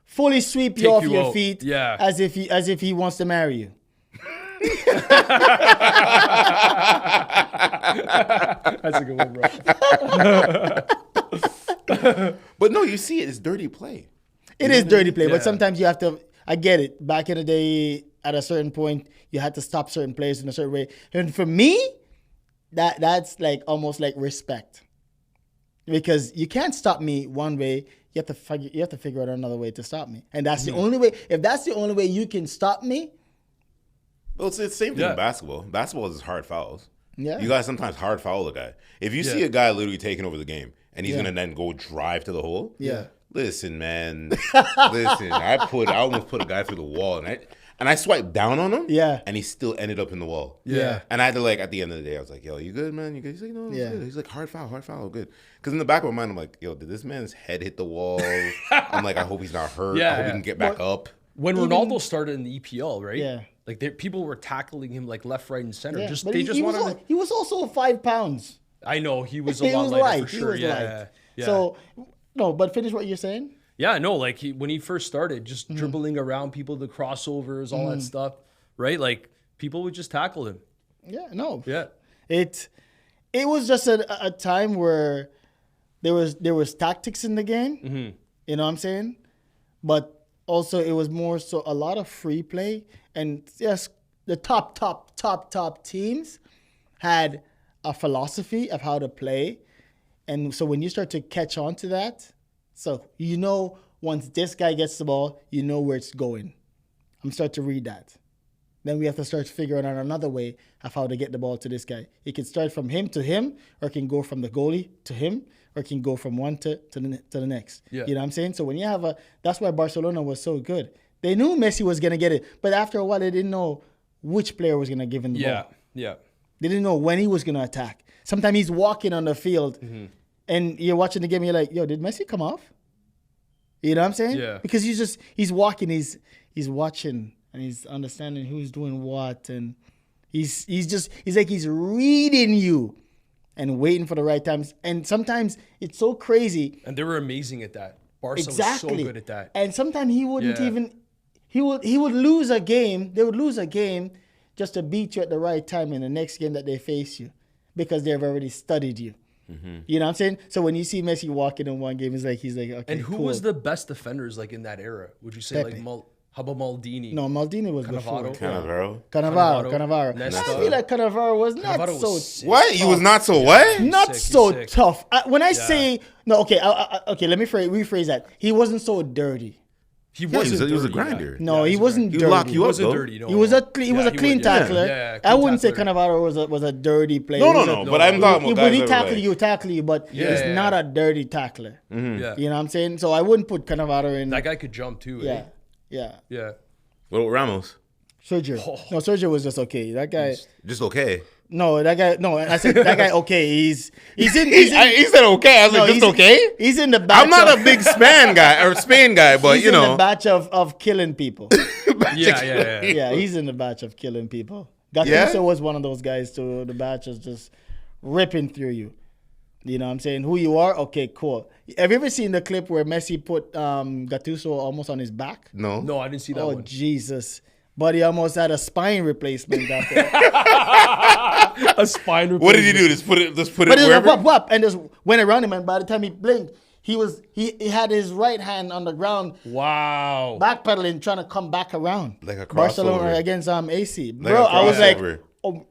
fully sweep you off your feet as if he wants to marry you. That's a good one, bro. But no, you see it's dirty play. It is dirty play, but sometimes you have to, I get it. Back in the day, at a certain point, you had to stop certain players in a certain way. And for me, that's like almost like respect. Because you can't stop me one way, you have to figure out another way to stop me. And that's the only way. If that's the only way you can stop me. Well, it's the same thing in basketball. Basketball is hard fouls. Yeah. You guys sometimes hard foul a guy. If you see a guy literally taking over the game and he's gonna then go drive to the hole. Yeah. Listen, man. I almost put a guy through the wall, and And I swiped down on him. Yeah. And he still ended up in the wall. Yeah. And I had to like, at the end of the day, I was like, yo, you good, man? You good? He's like, no, Yeah. good. He's like, hard foul, good. Because in the back of my mind, I'm like, yo, did this man's head hit the wall? I'm like, I hope he's not hurt. I hope he can get back up. When Ronaldo started in the EPL, right? Yeah. Like people were tackling him like left, right, and center. Yeah. Just But they just wanted. he was also 5 pounds. I know he was a He lot was lighter light. for He sure. was Yeah. light. Yeah. So, no, but finish what you're saying. Yeah, no, like when he first started, just Mm-hmm. dribbling around people, the crossovers, all that stuff, right? Like people would just tackle him. Yeah, no. Yeah. It was just a time where there was tactics in the game. Mm-hmm. You know what I'm saying? But also it was more so a lot of free play. And yes, the top teams had a philosophy of how to play. And so when you start to catch on to that, so you know once this guy gets the ball, you know where it's going. I'm starting to read that. Then we have to start figuring out another way of how to get the ball to this guy. It can start from him to him, or it can go from the goalie to him, or it can go from one to the next. Yeah. You know what I'm saying? So when you have that's why Barcelona was so good. They knew Messi was going to get it, but after a while, they didn't know which player was going to give him the ball. Yeah. They didn't know when he was going to attack. Sometimes he's walking on the field, and you're watching the game, and you're like, yo, did Messi come off? You know what I'm saying? Yeah. Because he's walking, he's watching, and he's understanding who's doing what, and he's like he's reading you and waiting for the right times. And sometimes it's so crazy. And they were amazing at that. Barca Exactly. was so good at that. And sometimes he wouldn't Yeah. even he would lose a game. They would lose a game just to beat you at the right time in the next game that they face you, because they've already studied you. You know what I'm saying? So when you see Messi walking in one game, he's like, okay. And who cool. was the best defenders like in that era? Would you say Pepe. like how about Maldini? No, Maldini was Cannavaro. before. Cannavaro. Cannavaro. Nesta. I feel like Cannavaro was not Cannavaro so was sick. What? He was not so what? not sick, so he's sick. tough. When I say no, okay, okay. Let me rephrase that. He wasn't so dirty. He Yeah, wasn't. he was a dirty, grinder. yeah. No, Yeah, he was a wasn't He dirty. locked He you up, wasn't though. dirty. No, He was a Yeah, he was a clean tackler. Yeah, I clean wouldn't say tackler. Cannavaro was a dirty player. No, He no, was no. a- But I'm talking about When guys he that were tackle you, but he's Yeah. not a dirty tackler. Yeah. You know what I'm saying? So I wouldn't put Cannavaro in. That guy could jump too. yeah, Eh? yeah. Yeah. What about Ramos? Sergio. Oh. No, Sergio was just okay. That guy. Just okay. No, that guy. No, I said that guy. Okay, he's in. He said okay. I was no, like, he's- just okay? He's in the batch. I'm not of, a big Spain guy, but he's you in the know. batch of killing people. Yeah. Yeah, he's in the batch of killing people. Gattuso Yeah? was one of those guys too. The batch is just ripping through you. You know what I'm saying? Who you are? Okay, cool. Have you ever seen the clip where Messi put Gattuso almost on his back? No. No, I didn't see that Oh, one. Jesus. But he almost had a spine replacement after. A spine. What did he do? Just put it But it was wherever? like, whop, and just went around him, and by the time he blinked, he had his right hand on the ground, Wow. backpedaling, trying to come back around. Like a Barcelona crossover. against AC. Like Bro, a I was like, crossover. oh,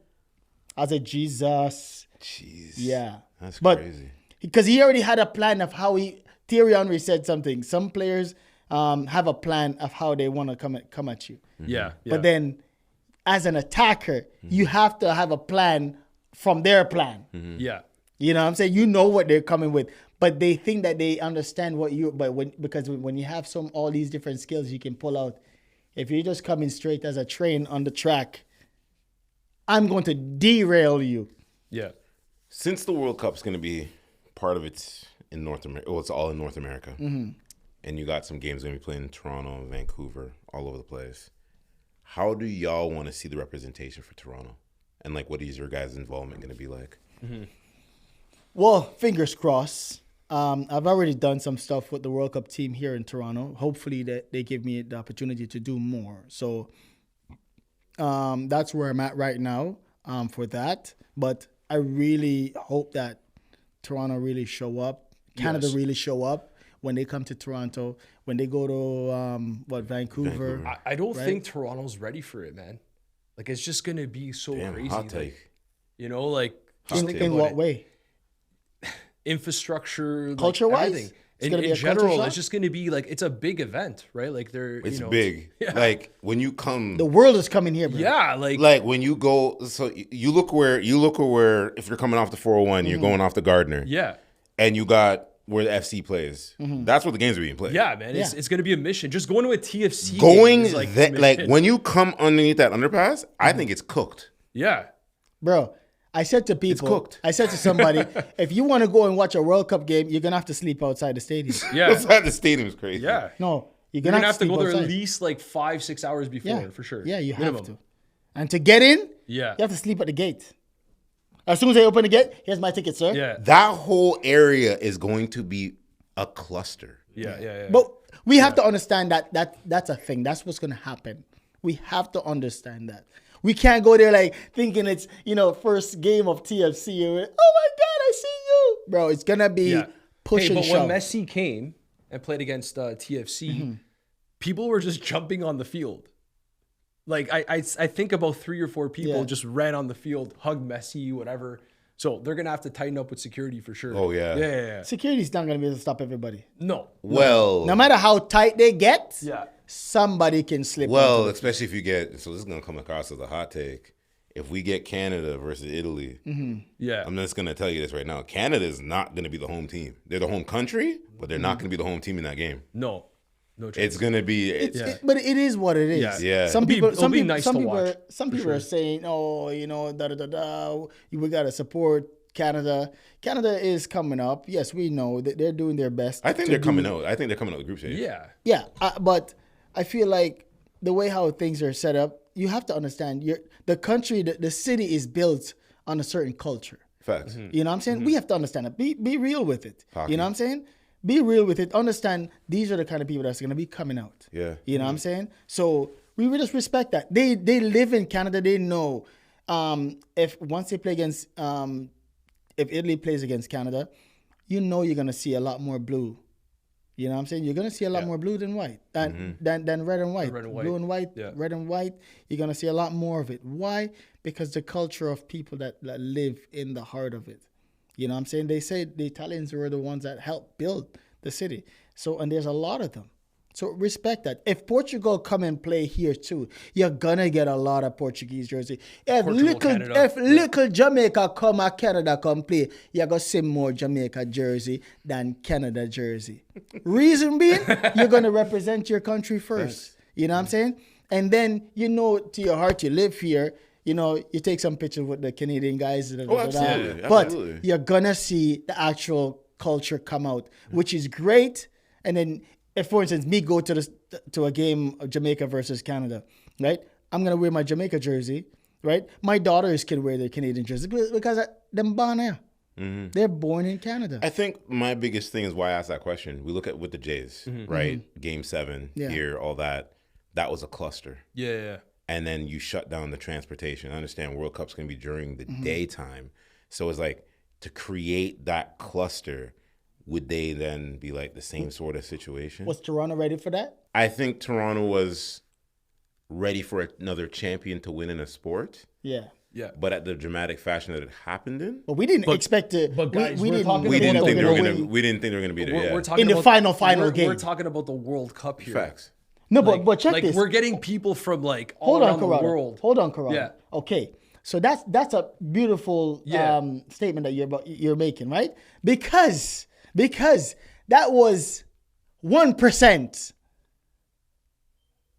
I was like, Jesus. Jeez. Yeah. That's But crazy. because he already had a plan of how Thierry Henry said something. Some players have a plan of how they want to come at you. Yeah. But then as an attacker, you have to have a plan from their plan. Yeah. You know what I'm saying? You know what they're coming with. But they think that they understand what you because when you have all these different skills you can pull out, if you're just coming straight as a train on the track, I'm going to derail you. Yeah. Since the World Cup's going to be part of it in North America, well, it's all in North America, and you got some games going to be playing in Toronto, Vancouver, all over the place. How do y'all want to see the representation for Toronto? And like, what is your guys' involvement going to be like? Well, fingers crossed. I've already done some stuff with the World Cup team here in Toronto. Hopefully that they give me the opportunity to do more. So that's where I'm at right now for that. But I really hope that Toronto really show up. Canada Yes. really show up when they come to Toronto. When they go to Vancouver. I don't Right. think Toronto's ready for it, man. Like it's just gonna be so Damn, crazy. hot like, take. you know, like Hot just take. think In about what it. way? Infrastructure, like, Culture-wise? everything. It's In gonna be a culture general, shock? it's just gonna be like it's a big event, right? Like they're It's you know, big. Yeah. Like when you come, The world is coming here, bro. Yeah, like like when you go. So you look where if you're coming off the 401, you're going off the Gardner, yeah. and you got where the FC plays. That's where the games are being played. Yeah, man. It's going to be a mission. Just going to a TFC Going game is like, like when you come underneath that underpass, I think it's cooked. yeah. Bro, I said to people, cooked. I said to somebody, if you want to go and watch a World Cup game, you're going to have to sleep outside the stadium. Yeah. Outside the stadium is crazy. Yeah. No, you're You're going to have to go there outside. at least like 5-6 hours before, for sure. Yeah, you Minimum. have to. And to get in, Yeah. you have to sleep at the gate. As soon as they open the gate, here's my ticket, sir. Yeah. That whole area is going to be a cluster. Yeah. But we have to understand that that's a thing. That's what's going to happen. We have to understand that. We can't go there like thinking it's, first game of TFC. Oh my God, I see you. Bro, it's going to be push and but shove. when Messi came and played against TFC, people were just jumping on the field. Like I think about 3 or 4 people just ran on the field, hugged Messi, whatever. So they're gonna have to tighten up with security for sure. Oh, yeah. Yeah. Security's not going to be able to stop everybody. No. Well, No matter how tight they get, Yeah. somebody can slip. well, especially if you get, so this is going to come across as a hot take. If we get Canada versus Italy, Yeah. I'm just going to tell you this right now. Canada is not going to be the home team. They're the home country, but they're not going to be the home team in that game. No chance. It's going to be, But it is what it is. Yeah. Some It'll people, be some people, nice some to people, watch, some people are saying, "Oh, we got to support Canada." Canada is coming up. Yes, we know that they're doing their best. I think they're coming out. I think they're coming out of the group stage. Yeah. Yeah, but I feel like the way how things are set up, you have to understand. The country, the city is built on a certain culture. Facts. You know what I'm saying? We have to understand it. Be real with it. Hockey. You know what I'm saying? Be real with it. Understand these are the kind of people that's going to be coming out. Yeah. You know what I'm saying? So we will just respect that. They live in Canada. They know if once they play against if Italy plays against Canada, you're going to see a lot more blue. You know what I'm saying? You're going to see a lot more blue than white, than red and white. Red and white. Blue and white, Yeah. red and white. You're going to see a lot more of it. Why? Because the culture of people that live in the heart of it. You know what I'm saying? They say the Italians were the ones that helped build the city. So, and there's a lot of them. So respect that. If Portugal come and play here too, you're gonna get a lot of Portuguese jersey. If little Jamaica come or Canada come play, you're gonna see more Jamaica jersey than Canada jersey. Reason being, you're gonna represent your country first. You know what I'm saying? And then to your heart, you live here. You take some pictures with the Canadian guys. Absolutely. But Absolutely. you're gonna see the actual culture come out, which is great. And then, if for instance, me go to a game of Jamaica versus Canada, right? I'm gonna wear my Jamaica jersey, right? My daughters can wear their Canadian jersey because them born here. They're born in Canada. I think my biggest thing is why I asked that question. We look at with the Jays, right? Game 7 here, all that. That was a cluster. Yeah. And then you shut down the transportation. I understand World Cup's going to be during the daytime. So it's like to create that cluster, would they then be like the same sort of situation? Was Toronto ready for that? I think Toronto was ready for another champion to win in a sport, Yeah. but at the dramatic fashion that it happened in, But we didn't expect it. but guys, we we're didn't. talking we about didn't think they were win. going to. We didn't think they were going to be there. We're Yeah. talking In the about, final game. We're talking about the World Cup here. Facts. No, but check this. We're getting people from all Hold on, around the Corrado. world. Hold on, Corrado. Yeah. Okay. So that's a beautiful Yeah. statement that you're making, right? Because that was 1%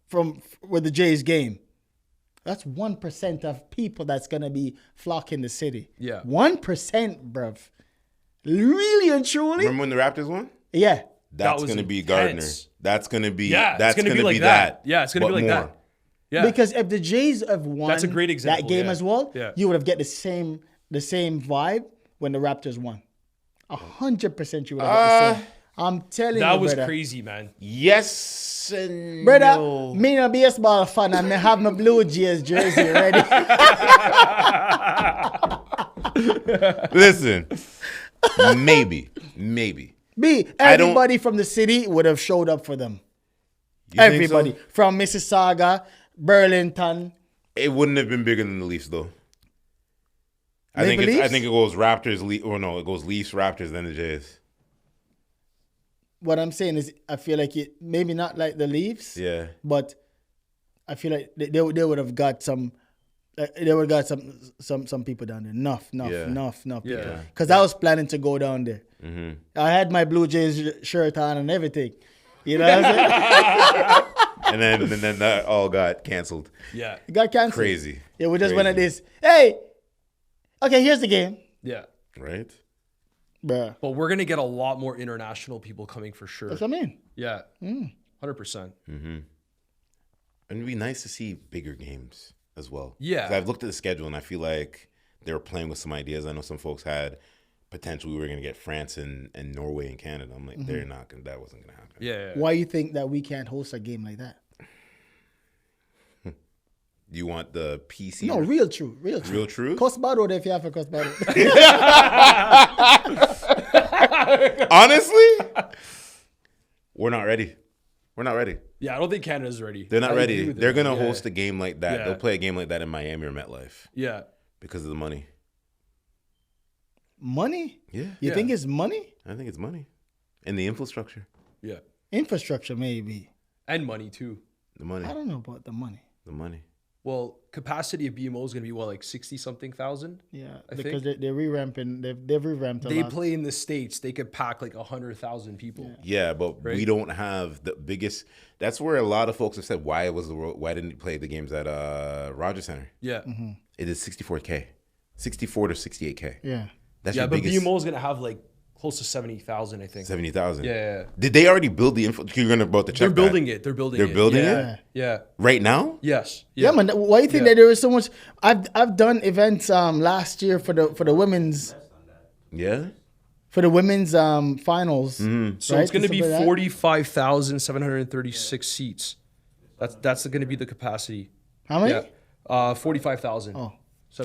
from with the Jays game. That's 1% of people that's gonna be flocking the city. Yeah. 1%, bruv. Really and truly. Remember when the Raptors won? Yeah. That's was going to be Gardner. intense. That's going to be. Yeah, that's it's gonna going be to like be that. that. Yeah, it's gonna be but like more. that. Yeah. Because if the Jays have won That's a great example, that game yeah. as well, Yeah. you would have get the same vibe when the Raptors won. 100% you would have got the same. I'm telling you, That was brother. crazy, man. Yes and Brother, no. me a baseball fan and me have my Blue Jays jersey ready. Listen, maybe. Everybody from the city would have showed up for them. You think Everybody so? from Mississauga, Burlington. It wouldn't have been bigger than the Leafs, though. I Maple think Leafs? it goes Raptors, or no, it goes Leafs, Raptors, then the Jays. What I'm saying is, I feel like it maybe not like the Leafs, Yeah. but I feel like they would have got some They would got some people down there. Enough people. Yeah. Because I was planning to go down there. I had my Blue Jays shirt on and everything. You know what I'm saying? and then that all got canceled. Yeah. It got canceled. Crazy. Yeah, we just Crazy. went at this. Hey, okay, here's the game. Yeah. Right? Bruh. But we're going to get a lot more international people coming for sure. That's what I mean. Yeah. 100%. And it'd be nice to see bigger games as well. Yeah. 'Cause I've looked at the schedule and I feel like they were playing with some ideas. I know some folks had potential. We were going to get France and Norway and Canada. I'm like, they're not going. That wasn't going to happen. Yeah. Why you think that we can't host a game like that? You want the PC? No, real true. Real truth? Costbaro if you have a Costbaro. Honestly, we're not ready. We're not ready. Yeah, I don't think Canada's ready. They're not I agree ready. with They're that. going to host a game like that. Yeah. They'll play a game like that in Miami or MetLife Yeah. because of the money. Money? Yeah. You think it's money? I think it's money. And the infrastructure. Yeah. Infrastructure, maybe. And money too. The money. I don't know about the money. The money. Well, capacity of BMO is going to be what, like 60-something thousand? Yeah, I because think. they're revamping. They've revamped a They lot. play in the States. They could pack like 100,000 people. Yeah, but Right. we don't have the biggest. That's where a lot of folks have said, why didn't you play the games at Rogers Center? Yeah. It is 64K, 64 to 68K. Yeah. That's Yeah, your but biggest. BMO is going to have like close to 70,000, I think. 70,000. Yeah. Did they already build the info? You're gonna about to check. They're that. building it. They're building They're it. building yeah. it? Yeah. right now. Yes. Yeah, man. Why do you think that there is so much? I've done events last year for the women's Yeah. finals. So right? it's going to be Something like that. 45,736 seats. That's going to be the capacity. How many? Yeah. 45,000. Oh.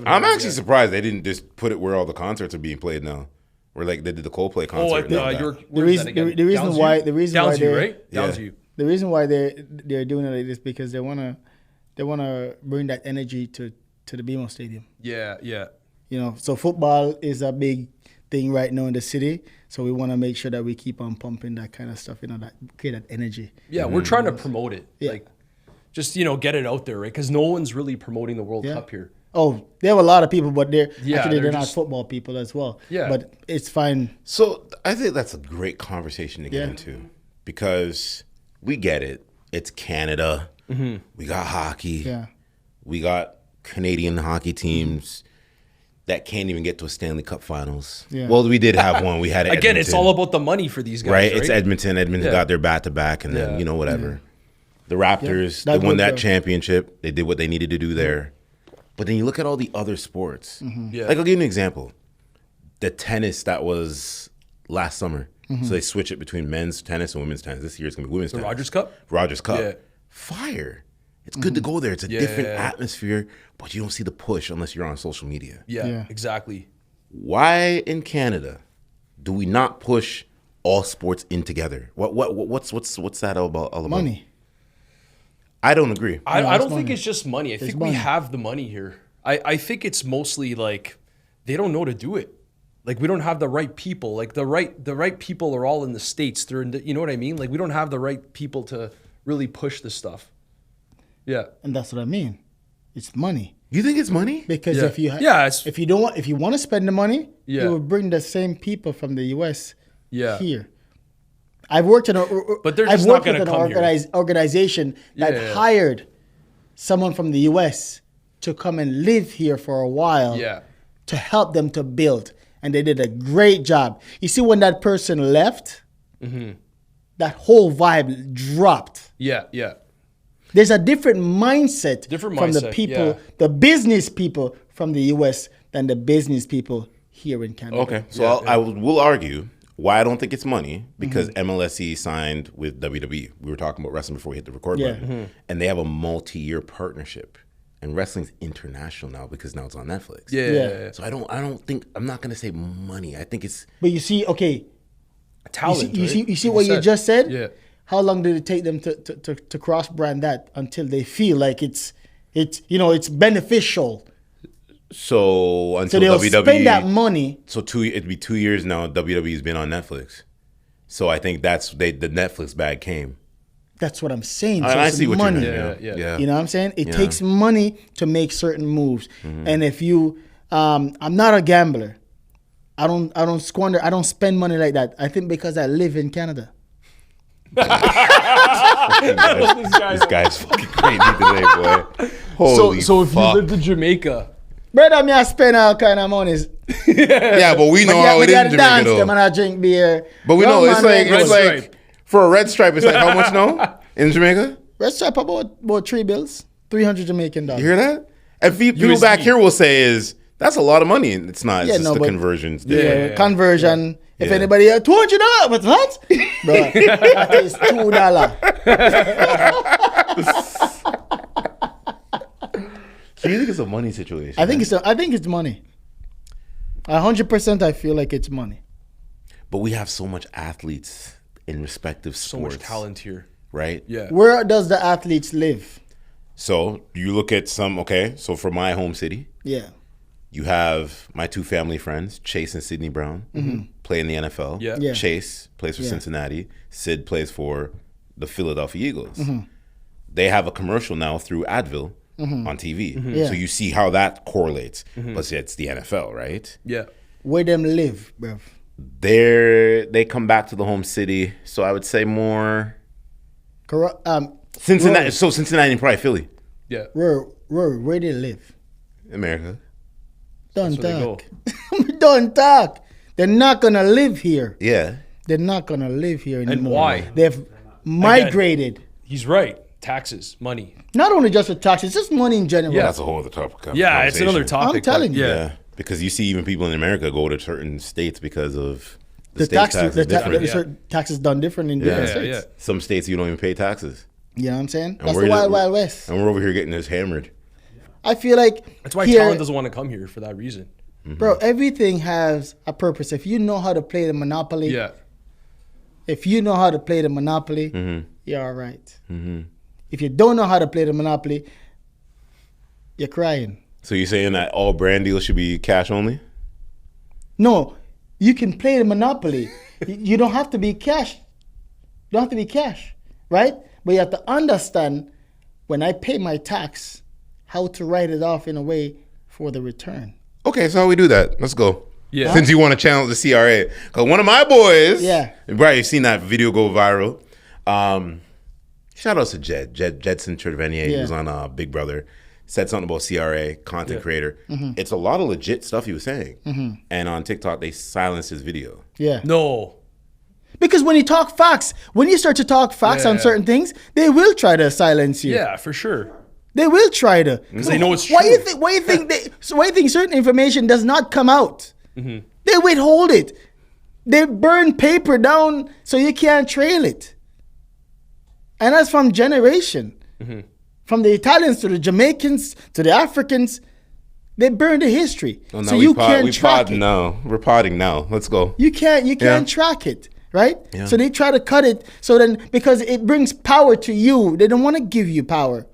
I'm actually surprised they didn't just put it where all the concerts are being played now. Where like they did the Coldplay concert. Oh, and all that. The reason why Downsview, right? Yeah. Downsview. The reason why they're doing it like this because they wanna bring that energy to the BMO Stadium. Yeah. You know, so football is a big thing right now in the city. So we want to make sure that we keep on pumping that kind of stuff, that create that energy. Yeah, we're trying to promote it. Yeah. Like, just, get it out there, right? Because no one's really promoting the World Cup here. Oh, there were a lot of people, but they're they're not just- football people as well. Yeah. But it's fine. So I think that's a great conversation to get into because we get it. It's Canada. We got hockey. Yeah. We got Canadian hockey teams that can't even get to a Stanley Cup Finals. Yeah. Well, we did have one. We had Again, it's Edmonton, all about the money for these guys, right. right? It's Edmonton. Edmonton Yeah. got their back-to-back, and then Yeah. whatever. The Raptors, That they won good, that though. championship. They did what they needed to do there. But then you look at all the other sports. Yeah. Like I'll give you an example. The tennis that was last summer. So they switch it between men's tennis and women's tennis. This year it's gonna be women's tennis. Rogers Cup? Rogers Cup. Yeah. Fire. It's good to go there. It's a different Yeah. atmosphere, but you don't see the push unless you're on social media. Yeah, exactly. Why in Canada do we not push all sports in together? What's that all about? Money. I don't agree. I it's don't think money. it's just money. I think money. we have the money here. I think it's mostly like they don't know to do it. Like we don't have the right people. Like the right people are all in the States. They're in the, you know what I mean? Like we don't have the right people to really push this stuff. Yeah. And that's what I mean. It's money. You think it's money? Because Yeah. if you Yeah, it's- if you want to spend the money, Yeah. you will bring the same people from the US Yeah. here. I've worked in But they're I've just not worked gonna with an come here. organization that Yeah. hired someone from the US to come and live here for a while Yeah. to help them to build. And they did a great job. You see, when that person left, that whole vibe dropped. Yeah. Yeah. There's a different mindset Different from the mindset, people, yeah. the business people from the US than the business people here in Canada. Okay, so will argue why I don't think it's money because MLSE signed with WWE. We were talking about wrestling before we hit the record Yeah. button, and they have a multi-year partnership. And wrestling's international now because now it's on Netflix. Yeah. So I don't think I'm not gonna say money. I think it's But you see, okay, Talent. you right? see what you just said? Yeah. How long did it take them to cross brand that until they feel like it's beneficial? so So until they'll WWE spend that money. So it'd be 2 years now. WWE's been on Netflix, so I think the Netflix bag came. That's what I'm saying. I it's see what money. you mean. Yeah. You know what I'm saying? It Yeah. takes money to make certain moves. And if you, I'm not a gambler. I don't squander. I don't spend money like that. I think because I live in Canada. This guy's fucking crazy today, boy. Holy So if you fuck. lived in Jamaica, Brother, me I spend all kind of money. Yeah, but we know how it is in Jamaica, dance them though. and I drink beer. But we know it's like Red Stripe. for a red stripe, it's like how much now in Jamaica? Red Stripe about $3 bills, 300 Jamaican dollars. You hear that? And people back here will say is that's a lot of money, and it's not. It's just the conversions. Yeah, conversion. If Yeah. anybody $200, but what? Bro, that is $2. So you think it's a money situation? I think it's money. 100%. I feel like it's money. But we have so much athletes in respective so sports, much talent here. right? Yeah. Where does the athletes live? So you look at some. Okay, so for my home city, Yeah. you have my two family friends, Chase and Sidney Brown, play in the NFL. Yeah. Yeah. Chase plays for Yeah. Cincinnati. Sid plays for the Philadelphia Eagles. They have a commercial now through Advil on TV. Yeah. So you see how that correlates. But it's the NFL, right? Yeah. Where them live, bro? They come back to the home city. So I would say more Cincinnati. Where? So Cincinnati and probably Philly, Yeah. Where they live? America. Don't where they talk. Don't talk. They're not gonna live here. Yeah. They're not gonna live here anymore. why? They've migrated. He's right. Taxes, money. Not only just for taxes, just money in general. Yeah. That's a whole other topic. Yeah, it's another topic. I'm telling but you. Yeah. Yeah, because you see even people in America go to certain states because of The state taxes, tax the is different. certain taxes done different in different states. Yeah. Some states you don't even pay taxes. You know what I'm saying? And That's we're the just- wild, wild west. And we're over here getting this hammered. I feel like That's why here, talent doesn't want to come here for that reason. bro, everything has a purpose. If you know how to play the Monopoly, Yeah. if you know how to play the Monopoly, you're all right. If you don't know how to play the Monopoly, you're crying. So you're saying that all brand deals should be cash only? No, you can play the Monopoly. You don't have to be cash. You don't have to be cash, right? But you have to understand when I pay my tax, how to write it off in a way for the return. Okay, so how we do that? Let's go. Yeah. Since you want to challenge the CRA. Because one of my boys, Yeah. right, you've seen that video go viral. Shout out to Jedson Trevenier. He Yeah. was on Big Brother. Said something about CRA, content creator. It's a lot of legit stuff he was saying. And on TikTok, they silenced his video. Yeah. No. Because when you talk facts, when you start to talk facts on Yeah. certain things, they will try to silence you. Yeah, for sure. They will try to. Because they know it's Why true. you think? Why you think? Why you think certain information does not come out? They withhold it. They burn paper down so you can't trail it. And that's from generation. From the Italians to the Jamaicans to the Africans, they burn the history. Oh, so you can't track it. now. We're podding now. Let's go. You can't track it, right? Yeah. So they try to cut it. So then, because it brings power to you, they don't want to give you power.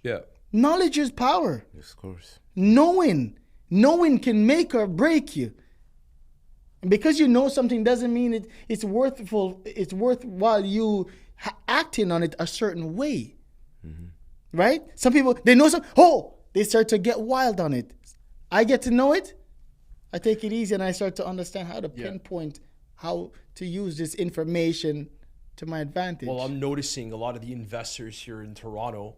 Yeah. Knowledge is power. Yes, of course. Knowing can make or break you. And because you know something doesn't mean it's worthwhile. It's worthwhile you acting on it a certain way, right? Some people they know they start to get wild on it. I get to know it. I take it easy and I start to understand how to pinpoint how to use this information to my advantage. Well, I'm noticing a lot of the investors here in Toronto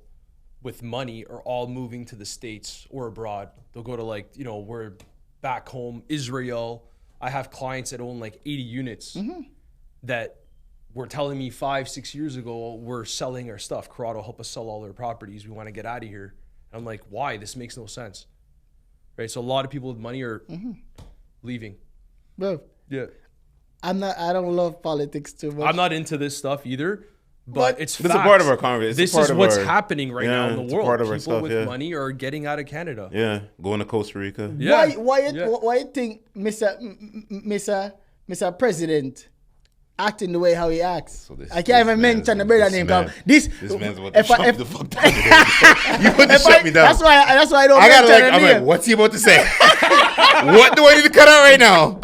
with money are all moving to the States or abroad. They'll go to we're back home, Israel. I have clients that own like 80 units that were telling me 5-6 years ago, we're selling our stuff. Corrado, help us sell all our properties. We want to get out of here. And I'm like, why? This makes no sense. Right? So a lot of people with money are leaving. Bro, Yeah. I don't love politics too much. I'm not into this stuff either, but it's This is facts. a part of our conversation. This is what's happening right now in the it's a world. part of our People stuff, with yeah. money are getting out of Canada. Yeah, going to Costa Rica. Yeah. Why Yeah. you think Mr. President acting the way how he acts? So this- I can't even this mention the man's- brother this name. man- Cause this man's about to if I- shut if- the fuck down. You want to shut me down. That's why I don't I gotta mention I'm the like, name. what's he about to say? What do I need to cut out right now?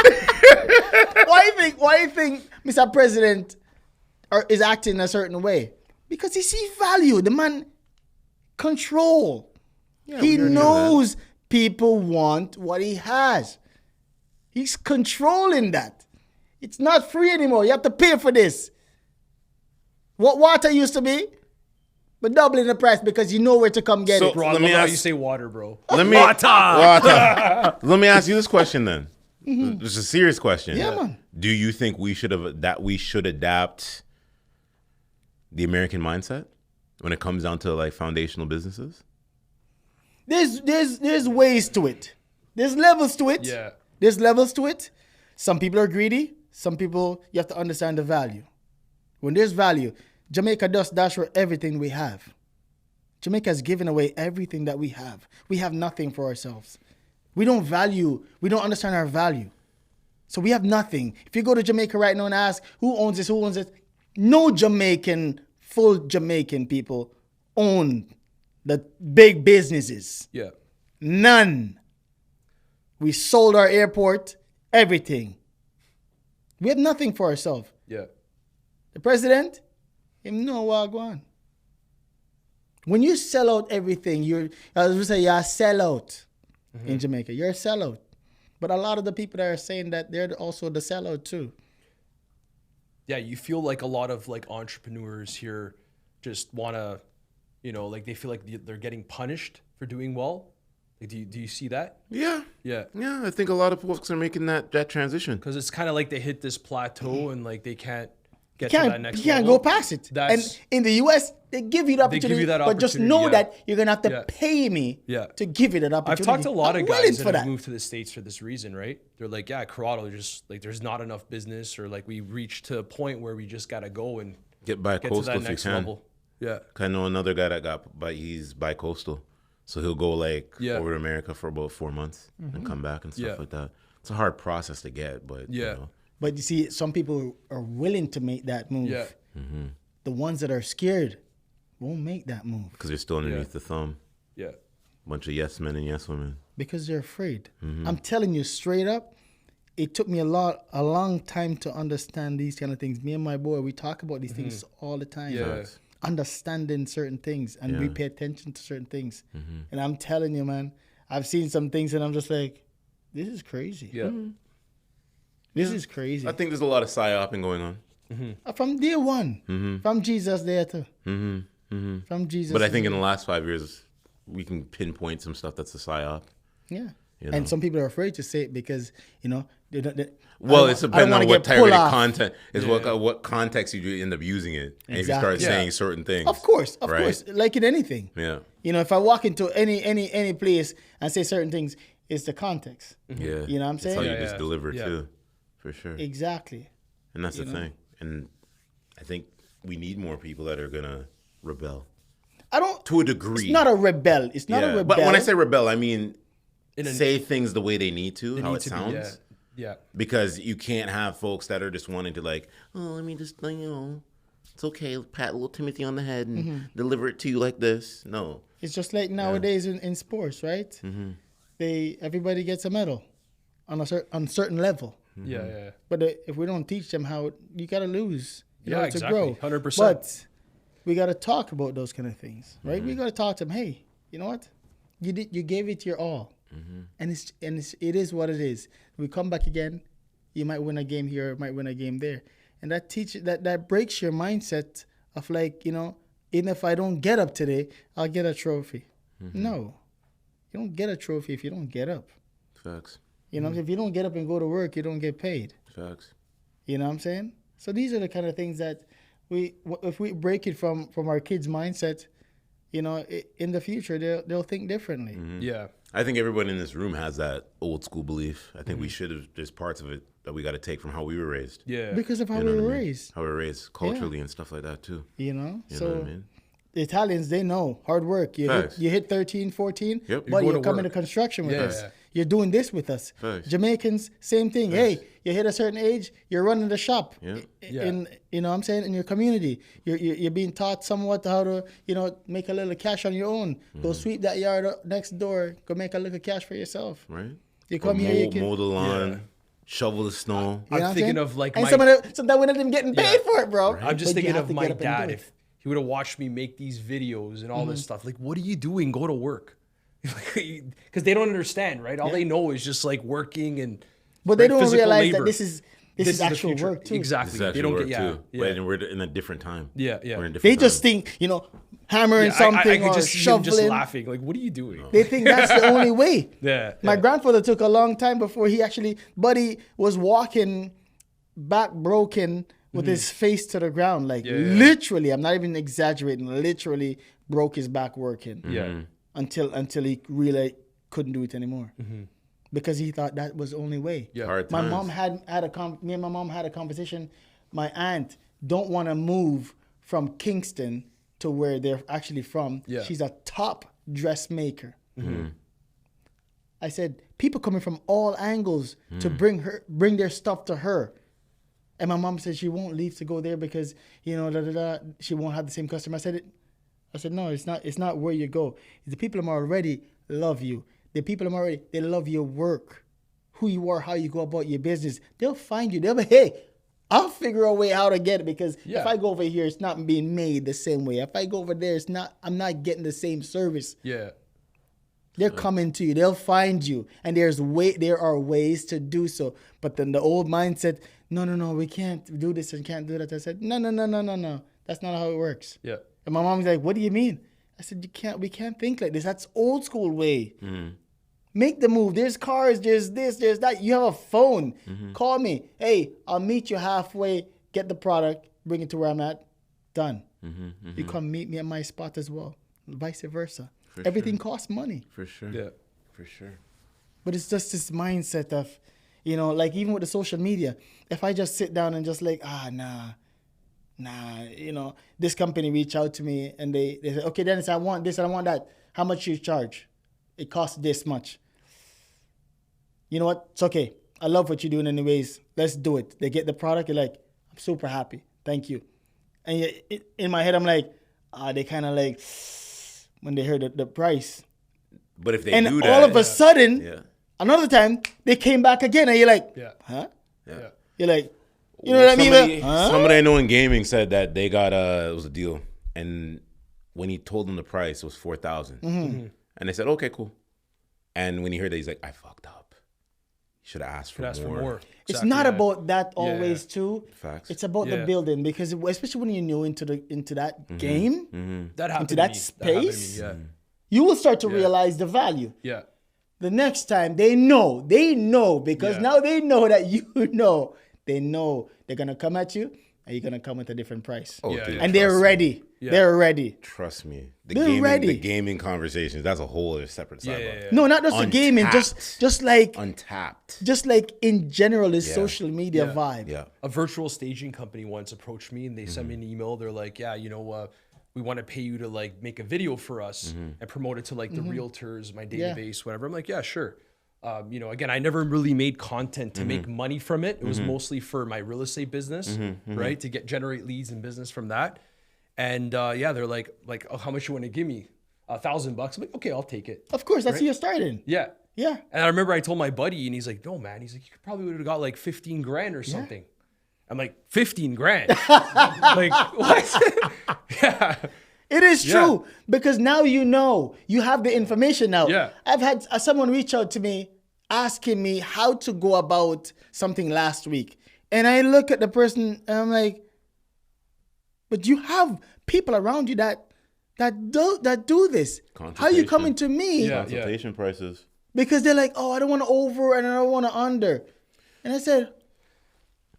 Why you think Mr. President or is acting a certain way? Because he sees value. The man control. Yeah, He we already know knows people want what he has. He's controlling that. It's not free anymore. You have to pay for this. What water used to be, but doubling the price because you know where to come get So, it. Bro, I Let love me how ask- you say water, bro. Let me water. Let me ask you this question then. It's a serious question. Yeah, man. Do you think we should adapt the American mindset when it comes down to like foundational businesses? There's ways to it. There's levels to it. Yeah. There's levels to it. Some people are greedy. Some people, you have to understand the value. When there's value, Jamaica does dash for everything we have. Jamaica has given away everything that we have. We have nothing for ourselves. We don't understand our value. So we have nothing. If you go to Jamaica right now and ask, who owns this, who owns it? No full Jamaican people own the big businesses. Yeah. None. We sold our airport, everything. We have nothing for ourselves. Yeah. The president, him know what go on. When you sell out everything, you're a sellout in Jamaica. You're a sellout. But a lot of the people that are saying that they're also the sellout too. Yeah, you feel like a lot of like entrepreneurs here just want to, like they feel like they're getting punished for doing well. Like, do you see that? Yeah. Yeah. Yeah, I think a lot of folks are making that transition. Because it's kind of like they hit this plateau and like they can't get to that next You can't level. go past it. That's- And in the US, they give you the opportunity. give you that but just opportunity, know yeah. that you're going to have to Yeah. pay me Yeah. to give you that I've opportunity. talked to a lot I'm of willing guys for that have that. moved to the States for this reason, right? They're like, yeah, Corrado, just like there's not enough business, or like we reached to a point where we just got to go and Get by get to coastal that if you next can. level. Yeah. I know another guy that he's bi-coastal. So he'll go like Yeah. over to America for about 4 months and come back and stuff Yeah. like that. It's a hard process to get, but Yeah. you know. But you see, some people are willing to make that move. Yeah. The ones that are scared won't make that move Because they're still underneath the thumb. Yeah. Bunch of yes men and yes women. because they're afraid. I'm telling you straight up, it took me a long time to understand these kind of things. Me and my boy, we talk about these things all the time. Yeah. Facts. Understanding certain things, and we Yeah. pay attention to certain things. And I'm telling you, man, I've seen some things and I'm just like, this is crazy. Yeah. This is crazy. I think there's a lot of psyoping going on. From day one, from Jesus there too. From Jesus. But I think in the last 5 years, we can pinpoint some stuff that's a psyop. yeah. You know? And some people are afraid to say it because, they Well, I it's don't depending wanna on what get type pulled of off. content is what context you end up using it. And if you start Exactly. saying Yeah. certain things. Of course, right? like in anything. Yeah. If I walk into any place and say certain things, it's the context. Yeah. You know what I'm It's saying? how you Yeah, just yeah. deliver Yeah. too. For sure. Exactly. And that's the thing. And I think we need more people that are gonna rebel I don't. to a degree. It's not a rebel. It's not a rebel. But when I say rebel, I mean In a- say things the way they need to, how need it to be, sounds. Yeah. Because you can't have folks that are just wanting to like, oh, let me just, it's okay, pat little Timothy on the head and deliver it to you like this. No. It's just like nowadays in sports, right? Everybody gets a medal on a certain level. Yeah. Yeah. But if we don't teach them how, you gotta lose in Yeah, order exactly. to grow. 100%. But we gotta talk about those kind of things, right? We gotta talk to them. Hey, you know what? You gave it your all, and it is what it is. We come back again. You might win a game here, might win a game there, and that breaks your mindset of like, even if I don't get up today, I'll get a trophy. No, you don't get a trophy if you don't get up. Facts. If you don't get up and go to work, you don't get paid. Facts. You know what I'm saying? So these are the kind of things that if we break it from our kids' mindset, in the future they'll think differently. Yeah. I think everyone in this room has that old school belief. I think we should have, there's parts of it that we got to take from how we were raised. Yeah. Because of how You know we what were I mean? raised. How we were raised culturally and stuff like that too. You know? You So know what I mean? the Italians, they know hard work. You Facts. hit 13, 14, Yep. but You're you're going to coming to work. construction with Yeah. us. You're doing this with us. Facts. Jamaicans, same thing. Hey, you hit a certain age, you're running the shop. Yeah. In you know what I'm saying, in your community. You're being taught somewhat how to, make a little cash on your own. Go sweep that yard next door, go make a little cash for yourself. Right? You Or come here, you can mow the lawn, shovel the snow. You know what I'm thinking saying? of like and my. sometimes we're not even getting paid for it, bro. I'm just But you thinking have of to my get up and dad. do it. If he would have watched me make these videos and all this stuff, like, what are you doing? Go to work. Because they don't understand, right? All they know is just like working and. But they right, don't physical realize labor. that this is the actual future. work too. Exactly. It's actually They don't work get too. yeah. And we're in a different time. Yeah, yeah. We're in a different They time. just think, hammering Yeah, something I could or just see him just shoveling. laughing. Like, what are you doing? They think that's the only way. Yeah. My yeah. grandfather took a long time before he actually, buddy was walking back broken with his face to the ground. Like literally, I'm not even exaggerating, literally broke his back working. Yeah. Until he really couldn't do it anymore. Because he thought that was the only way. Yeah. Hard My times. mom me and my mom had a conversation. My aunt don't want to move from Kingston to where they're actually from. Yeah. She's a top dressmaker. I said, people coming from all angles to bring their stuff to her. And my mom said she won't leave to go there because, she won't have the same customer. I said, no, it's not where you go. The people already love you. The people they love your work, who you are, how you go about your business. They'll find you. They'll be, hey, I'll figure a way how to get it because if I go over here, it's not being made the same way. If I go over there, I'm not getting the same service. Yeah. They're coming to you. They'll find you. And there are ways to do so. But then the old mindset, no, we can't do this and can't do that. I said, no. That's not how it works. Yeah. And my mom's like, what do you mean? I said, we can't think like this. That's old school way. Make the move. There's cars, there's this, there's that. You have a phone. Call me. Hey, I'll meet you halfway, get the product, bring it to where I'm at. Done. You come meet me at my spot as well. Vice versa. Everything costs money. For sure. Yeah. For sure. But it's just this mindset of, like even with the social media, if I just sit down and just like, nah, this company reached out to me and they said, okay, Dennis, I want this and I want that. How much you charge? It costs this much. You know what? It's okay. I love what you're doing anyways. Let's do it. They get the product. You're like, I'm super happy. Thank you. And in my head, I'm like, they kind of like, when they heard the price. But if they and do that, all of a sudden, another time, they came back again. And you're like, huh? Yeah. You're like, you know what I mean? Somebody I know in gaming said that they got it was a deal, and when he told them the price, it was $4,000, and they said, okay, cool. And when he heard that, he's like, I fucked up. Should have asked for more. It's not about that always too. Facts. It's about the building because especially when you're new into that game, That happened into to that me. space, That happened to me, you will start to realize the value. Yeah. The next time they know because now they know that they know they're gonna come at you and you're gonna come with a different price. Oh, Yeah, dude, yeah. And they're ready. Yeah. They're ready. Trust me. They're ready. The gaming conversations, that's a whole other separate side. Yeah. No, not just the gaming, just like Untapped. just like in general, this social media vibe. Yeah. A virtual staging company once approached me and they sent me an email. They're like, yeah, we want to pay you to like make a video for us and promote it to like the realtors, my database, whatever. I'm like, yeah, sure. Again, I never really made content to make money from it. It was mostly for my real estate business, right? To generate leads and business from that. And they're like, oh, how much you want to give me? $1,000 bucks. I'm like, okay, I'll take it. Of course, that's who you're starting. Yeah. Yeah. And I remember I told my buddy, and he's like, no, man. He's like, you probably would have got like 15 grand or something. I'm like, 15 grand? Like, what? Yeah. It is true because now you have the information now. Yeah. I've had someone reach out to me asking me how to go about something last week. And I look at the person and I'm like, but you have people around you that do this. How are you coming to me? Consultation prices. Because they're like, oh, I don't want to over and I don't want to under. And I said,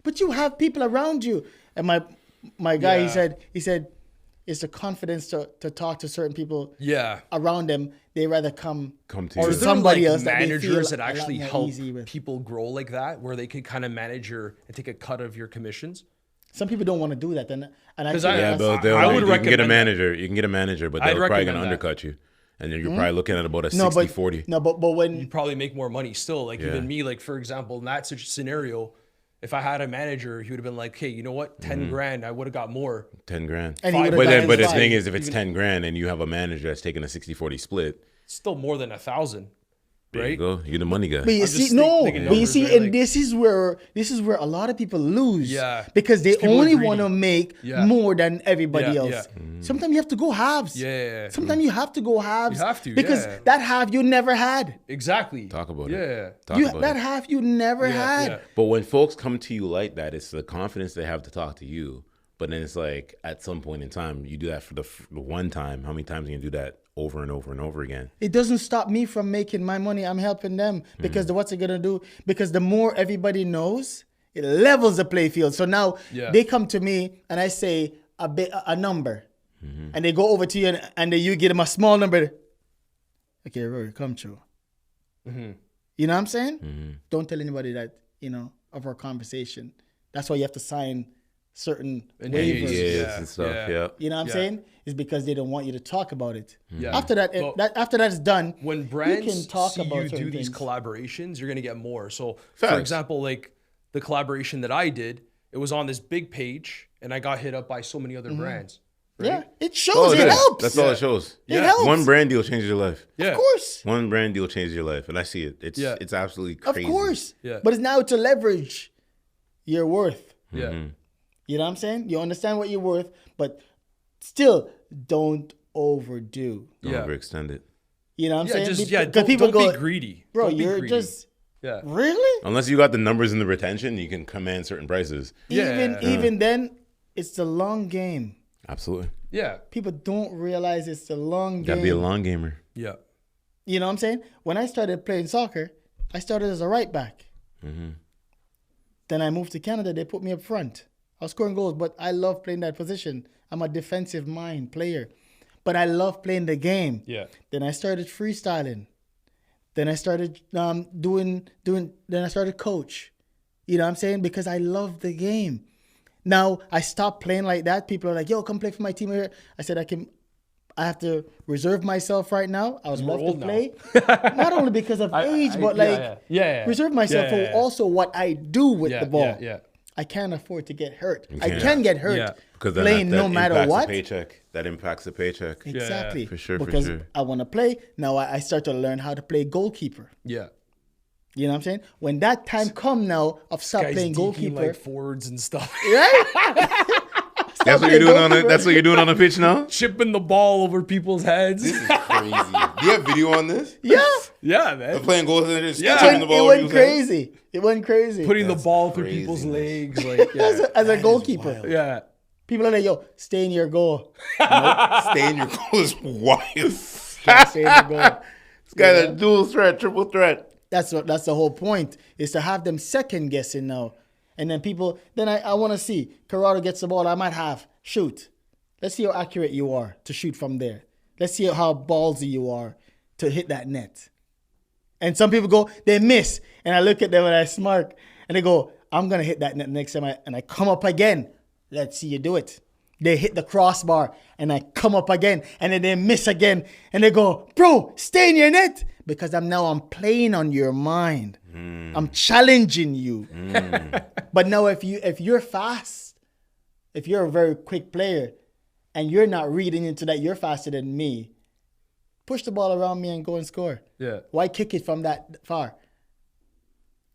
but you have people around you. And my guy, he said, it's the confidence to talk to certain people around them. They rather come to or you. somebody like else managers that a actually lot more help easy with. people grow like that, where they could kind of manage and take a cut of your commissions. Some people don't want to do that, and I Because think I- But I would you can get a recommend manager. You can get a manager, but I'd they're probably recommend going to that. undercut you. And then you're probably looking at about a no, 60-40. No, but when You'd probably make more money still. Like even me, like for example, in that such scenario, if I had a manager, he would have been like, hey, you know what? 10 grand, I would have got more. 10 grand. And he would've But gotten the five. thing is, if it's 10 grand and you have a manager that's taking a 60-40 split, Still more than 1,000. There you right? go. You're the money guy. But you I'm see, just no, thinking but you numbers, see, right? and Like- this is where a lot of people lose. Yeah. Because they People are only greedy. want to make Yeah. more than everybody Yeah, else. yeah. Sometimes you have to go halves. Yeah. Sometimes you have to go halves. You have to, because yeah. that half you never had. Exactly. Talk about it. Yeah. Talk You about that it. half you never had. Yeah. But when folks come to you like that, it's the confidence they have to talk to you. But then it's like at some point in time, you do that for the one time. How many times can you do that over and over and over again? It doesn't stop me from making my money. I'm helping them because what's it gonna do? Because the more everybody knows, it levels the play field. So now they come to me and I say a number, and they go over to you and then you give them a small number. Okay, Rory, come true. You know what I'm saying? Don't tell anybody that of our conversation. That's why you have to sign certain waivers. NDAs and stuff. Yeah. You know what I'm Yeah. saying? It's because they don't want you to talk about it. Yeah. After that, Well, after that's done, When brands you can talk see about you do certain these things. collaborations, you're gonna get more. So, Facts. for example, like the collaboration that I did, it was on this big page, and I got hit up by so many other brands. Right? Yeah, it shows. Oh, it yeah. helps. That's all it shows. It helps. One brand deal changes your life. Yeah. Of course. One brand deal changes your life, and I see it. It's absolutely crazy. Of course. Yeah. But it's now to leverage your worth. Yeah. You know what I'm saying? You understand what you're worth, but still don't overdo. Don't Yeah. overextend it. You know what I'm Yeah. saying? Just Because don't, people don't go, be greedy, bro, Don't be you're greedy. just Yeah. really? Unless you got the numbers and the retention, you can command certain prices. Yeah. Even then, it's the long game. Absolutely. Yeah. People don't realize it's the long You game. gotta be a long gamer. Yeah. You know what I'm saying? When I started playing soccer, I started as a right back. Then I moved to Canada. They put me up front. I was scoring goals, but I love playing that position. I'm a defensive mind player, but I love playing the game. Yeah. Then I started freestyling. Then I started Then I started coach. You know what I'm saying? Because I love the game. Now I stopped playing like that. People are like, "Yo, come play for my team here." I said, I have to reserve myself right now. I would love to old now. play, not only because of age, but reserve myself for also what I do with the ball. Yeah. I can't afford to get hurt. I can't. can get hurt Yeah. Because then playing that no matter impacts what. the paycheck. That impacts the paycheck. Exactly. For sure, Because for sure. I want to play. Now I start to learn how to play goalkeeper. Yeah. You know what I'm saying? When that time come now of stop Guys playing deking, goalkeeper, like forwards and stuff. right? That's what you're doing on it. That's what you're doing on the pitch now. Chipping the ball over people's heads. This is crazy. Do you have video on this? Yeah. Yeah, Of man. playing goals and just Yeah. chipping the It ball. went over people's heads? crazy. It went crazy. Putting the That's ball through people's craziness. legs. Like, yeah. as a goalkeeper. Yeah. People are like, "Yo, stay in your goal." Stay in your goal is wild. Stay in your goal. This guy's a dual threat, triple threat. That's the whole point, is to have them second guessing now. And then I want to see, Corrado gets the ball, I might shoot. Let's see how accurate you are to shoot from there. Let's see how ballsy you are to hit that net. And some people they miss. And I look at them and I smirk. And they go, I'm going to hit that net next time. I come up again. Let's see you do it. They hit the crossbar and I come up again. And then they miss again. And they go, bro, stay in your net. Because I'm playing on your mind. I'm challenging you. But now if you're fast, if you're a very quick player and you're not reading into that, you're faster than me, push the ball around me and go and score. Yeah. Why kick it from that far?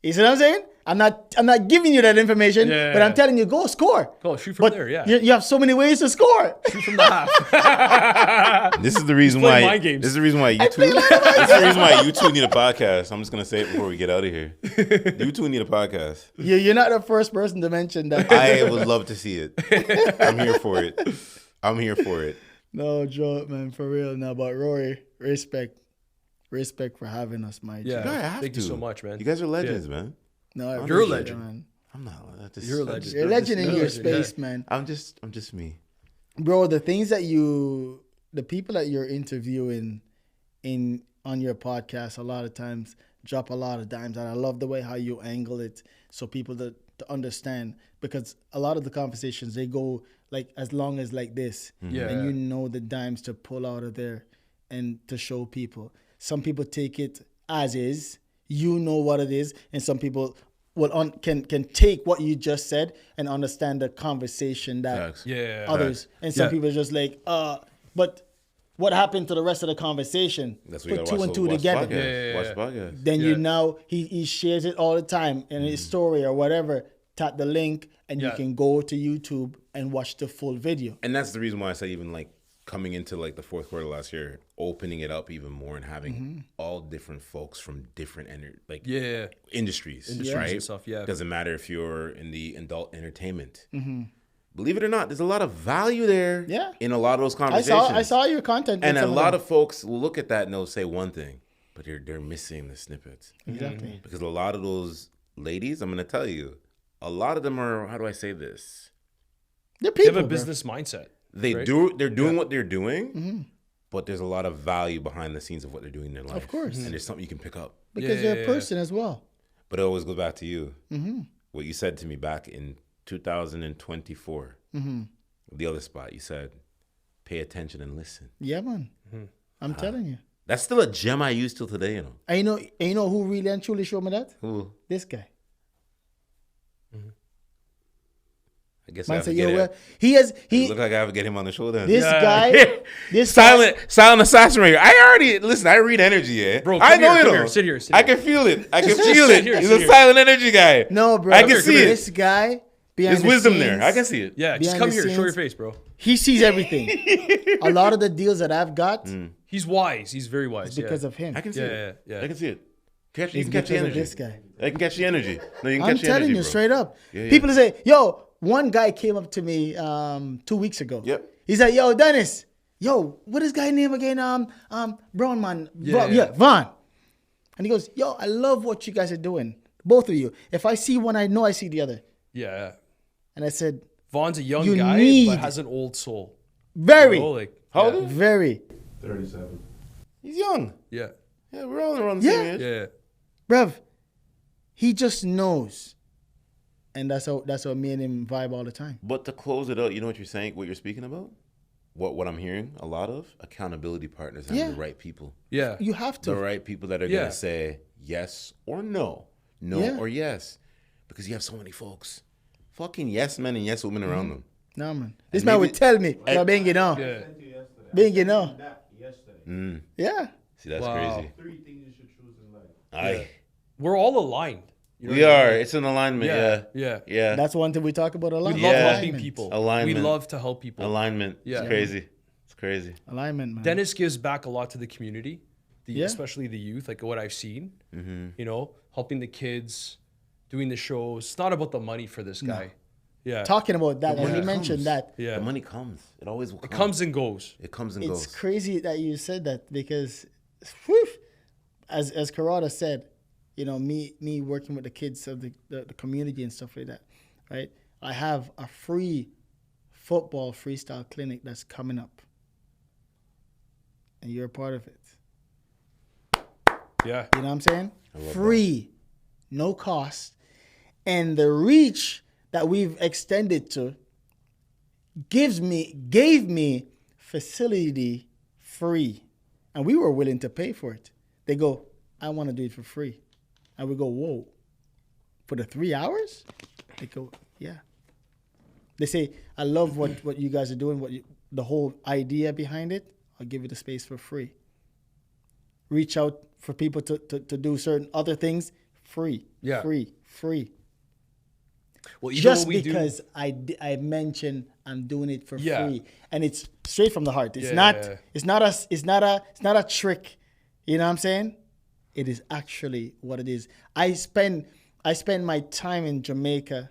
You see what I'm saying? I'm not giving you that information, but I'm telling you, go score. Go shoot from But there, yeah. you have so many ways to score. Shoot from the half. This is the reason playing why. mind games. This is the reason why you two. This is the reason why you two need a podcast. I'm just gonna say it before we get out of here. You two need a podcast. You're not the first person to mention that. I would love to see it. I'm here for it. I'm here for it. No joke, man, for real. Now, but Rory, respect for having us, my G. Yeah. No, I have Thank to. you so much, man. You guys are legends, man. No, I You're a appreciate it, legend. man. I'm not. You're a legend. You're a legend in You're a your legend, space, man. I'm just me. Bro, the things that the people that you're interviewing on your podcast, a lot of times drop a lot of dimes, and I love the way how you angle it so people to understand, because a lot of the conversations, they go like as long as like this, Yeah. and you know the dimes to pull out of there and to show people. Some people take it as is, you know what it is, and some people can take what you just said and understand the conversation that Facts. Yeah. others, and some Yeah. people are just like, but what happened to the rest of the conversation. That's what you Put gotta two watch and the- two watch the together. podcast. Watch the podcast. Then you Yeah. know he shares it all the time in his story or whatever. Tap the link and you Yeah. can go to YouTube and watch the full video. And that's the reason why I say even like coming into like the fourth quarter last year, opening it up even more and having all different folks from different industries, right? and stuff, yeah. Doesn't matter if you're in the adult entertainment. Believe it or not, there's a lot of value there. Yeah. In a lot of those I conversations. saw your content. And with a some lot them. of folks will look at that and they'll say one thing, but they're missing the snippets. Exactly. Because a lot of those ladies, I'm gonna tell you, a lot of them are, how do I say this? They're They people. have a bro. business mindset. They're right? doing what they're doing, but there's a lot of value behind the scenes of what they're doing in their life. Of course. And there's something you can pick up. Because they're a person as well. But it always goes back to you. What you said to me back in 2024, the other spot, you said, pay attention and listen. Yeah, man. I'm telling you. That's still a gem I use till today, you know. And you know who really and truly showed me that? Who? This guy. I guess I Man have to said, get yo, it. well, he Look like I have to get him on the show then. this Yeah. guy, this guy, Silent assassin right here. I read energy, yeah. Bro, I come know here, you come know. here, sit here, sit I here. can feel it. I can Just feel sit it. here, He's sit a here. silent energy guy. no, bro. I can see it. This guy behind There's the wisdom scenes, there. I can see it. Yeah, just Behind come the here, show your scenes. face, bro. He sees everything. A lot of the deals that I've got He's wise. He's very wise. is because of him. I can see Yeah, it. yeah, yeah. I can see it. You It's can catch the because of energy. this guy. I can catch the energy. No, you can I'm catch the telling energy, you bro. straight up. Yeah. People say, yo, one guy came up to me 2 weeks ago. Yep. He's like, yo, Dennis, yo, what is guy name again? Brown man. Yeah. Vaughn. And he goes, yo, I love what you guys are doing. Both of you. If I see one, I know I see the other. Yeah. And I said, Vaughn's a young You guy, need- but has an old soul. very, You know, like, How old yeah. is he? very. 37. He's young. Yeah. Yeah, we're all around the same Yeah. age. Yeah. Bruv, he just knows. And that's how me and him vibe all the time. But to close it out, you know what you're saying, what you're speaking about? What I'm hearing a lot of? Accountability partners and Yeah. the right people. Yeah. You have The to. right people that are Yeah. going to say yes or no. No Yeah. or yes. Because you have so many folks. Fucking yes men and yes women around them. No, man. This And man maybe- would tell me, yo, being you know. Yeah. Being you know. That yesterday. Yeah. See, that's Wow. crazy. 3 things you should choose in life. Aye. We're all aligned. You know We what I are. mean? It's an alignment. Yeah. Yeah. Yeah. Yeah. That's one thing we talk about a lot. We love Yeah. helping people. Alignment. We love to help people. Alignment. Yeah. It's crazy. It's crazy. Alignment, man. Dennis gives back a lot to the community, Yeah. especially the youth, like what I've seen. Mm-hmm. You know, helping the kids, doing the shows. It's not about the money for this guy. Yeah. Talking about that, when money he mentioned comes. that, Yeah. The money comes. It always will come. It comes and goes. It comes and it's goes. crazy that you said that because, whew, as Karada said, you know, me working with the kids of the community and stuff like that, right? I have a free football freestyle clinic that's coming up. And you're a part of it. Yeah. You know what I'm saying? love Free, no cost. And the reach that we've extended to gave me facility free. And we were willing to pay for it. They go, I want to do it for free. And we go, whoa, for the 3 hours? They go, yeah. They say, I love what you guys are doing, the whole idea behind it. I'll give you the space for free. Reach out for people to do certain other things, free. Yeah. Free. Well, even Just what we because I mentioned I'm doing it for Yeah. free, and it's straight from the heart. It's Yeah, not. yeah, yeah. It's not a trick. You know what I'm saying? It is actually what it is. I spend my time in Jamaica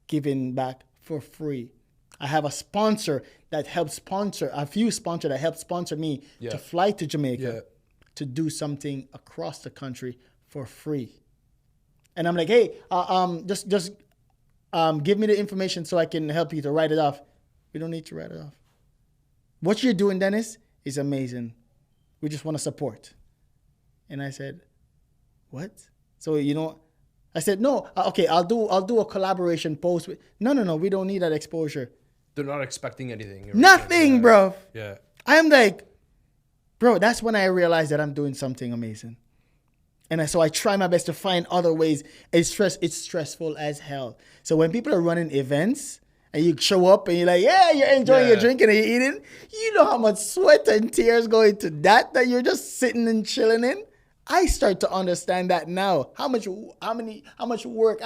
giving back for free. I have a sponsor that helps sponsor me Yeah. to fly to Jamaica Yeah. to do something across the country for free. And I'm like, hey, just give me the information so I can help you to write it off. We don't need to write it off. What you're doing, Dennis, is amazing. We just want to support. And I said, what? So, I said, no, okay, I'll do a collaboration post with, no, we don't need that exposure. They're not expecting anything. Nothing, Yeah. bro. Yeah. I'm like, bro, that's when I realized that I'm doing something amazing. And so I try my best to find other ways. It's stressful as hell. So when people are running events and you show up and you're like, yeah, you're enjoying your drinking and you're eating. You know how much sweat and tears go into that you're just sitting and chilling in. I start to understand that now. How much work, how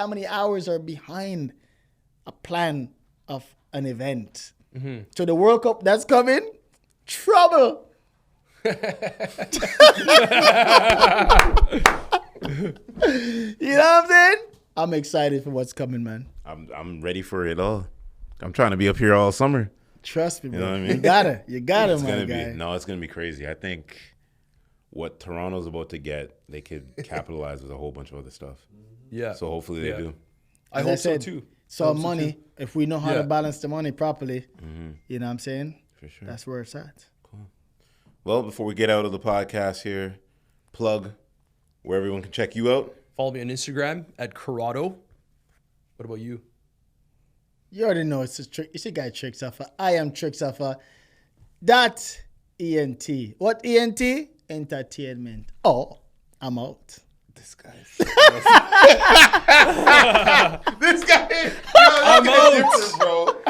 many hours are behind a plan of an event. So the World Cup that's coming, trouble. You know what I'm saying? I'm excited for what's coming, man. I'm ready for it all. I'm trying to be up here all summer. Trust me, bro. You know what I mean? You gotta, It's my gonna guy. it's gonna be crazy. I think what Toronto's about to get, they could capitalize with a whole bunch of other stuff. Yeah. So hopefully they do. I As hope said, so too. So money, if we know how to Yeah. balance the money properly, you know what I'm saying? For sure. That's where it's at. Well, before we get out of the podcast here, plug where everyone can check you out. Follow me on Instagram at Corrado. What about you? You already know it's a guy Trick Suffer. I am Trick Suffer. That ENT. What ENT? Entertainment. Oh, I'm out. This guy. This guy. I'm out. Bro.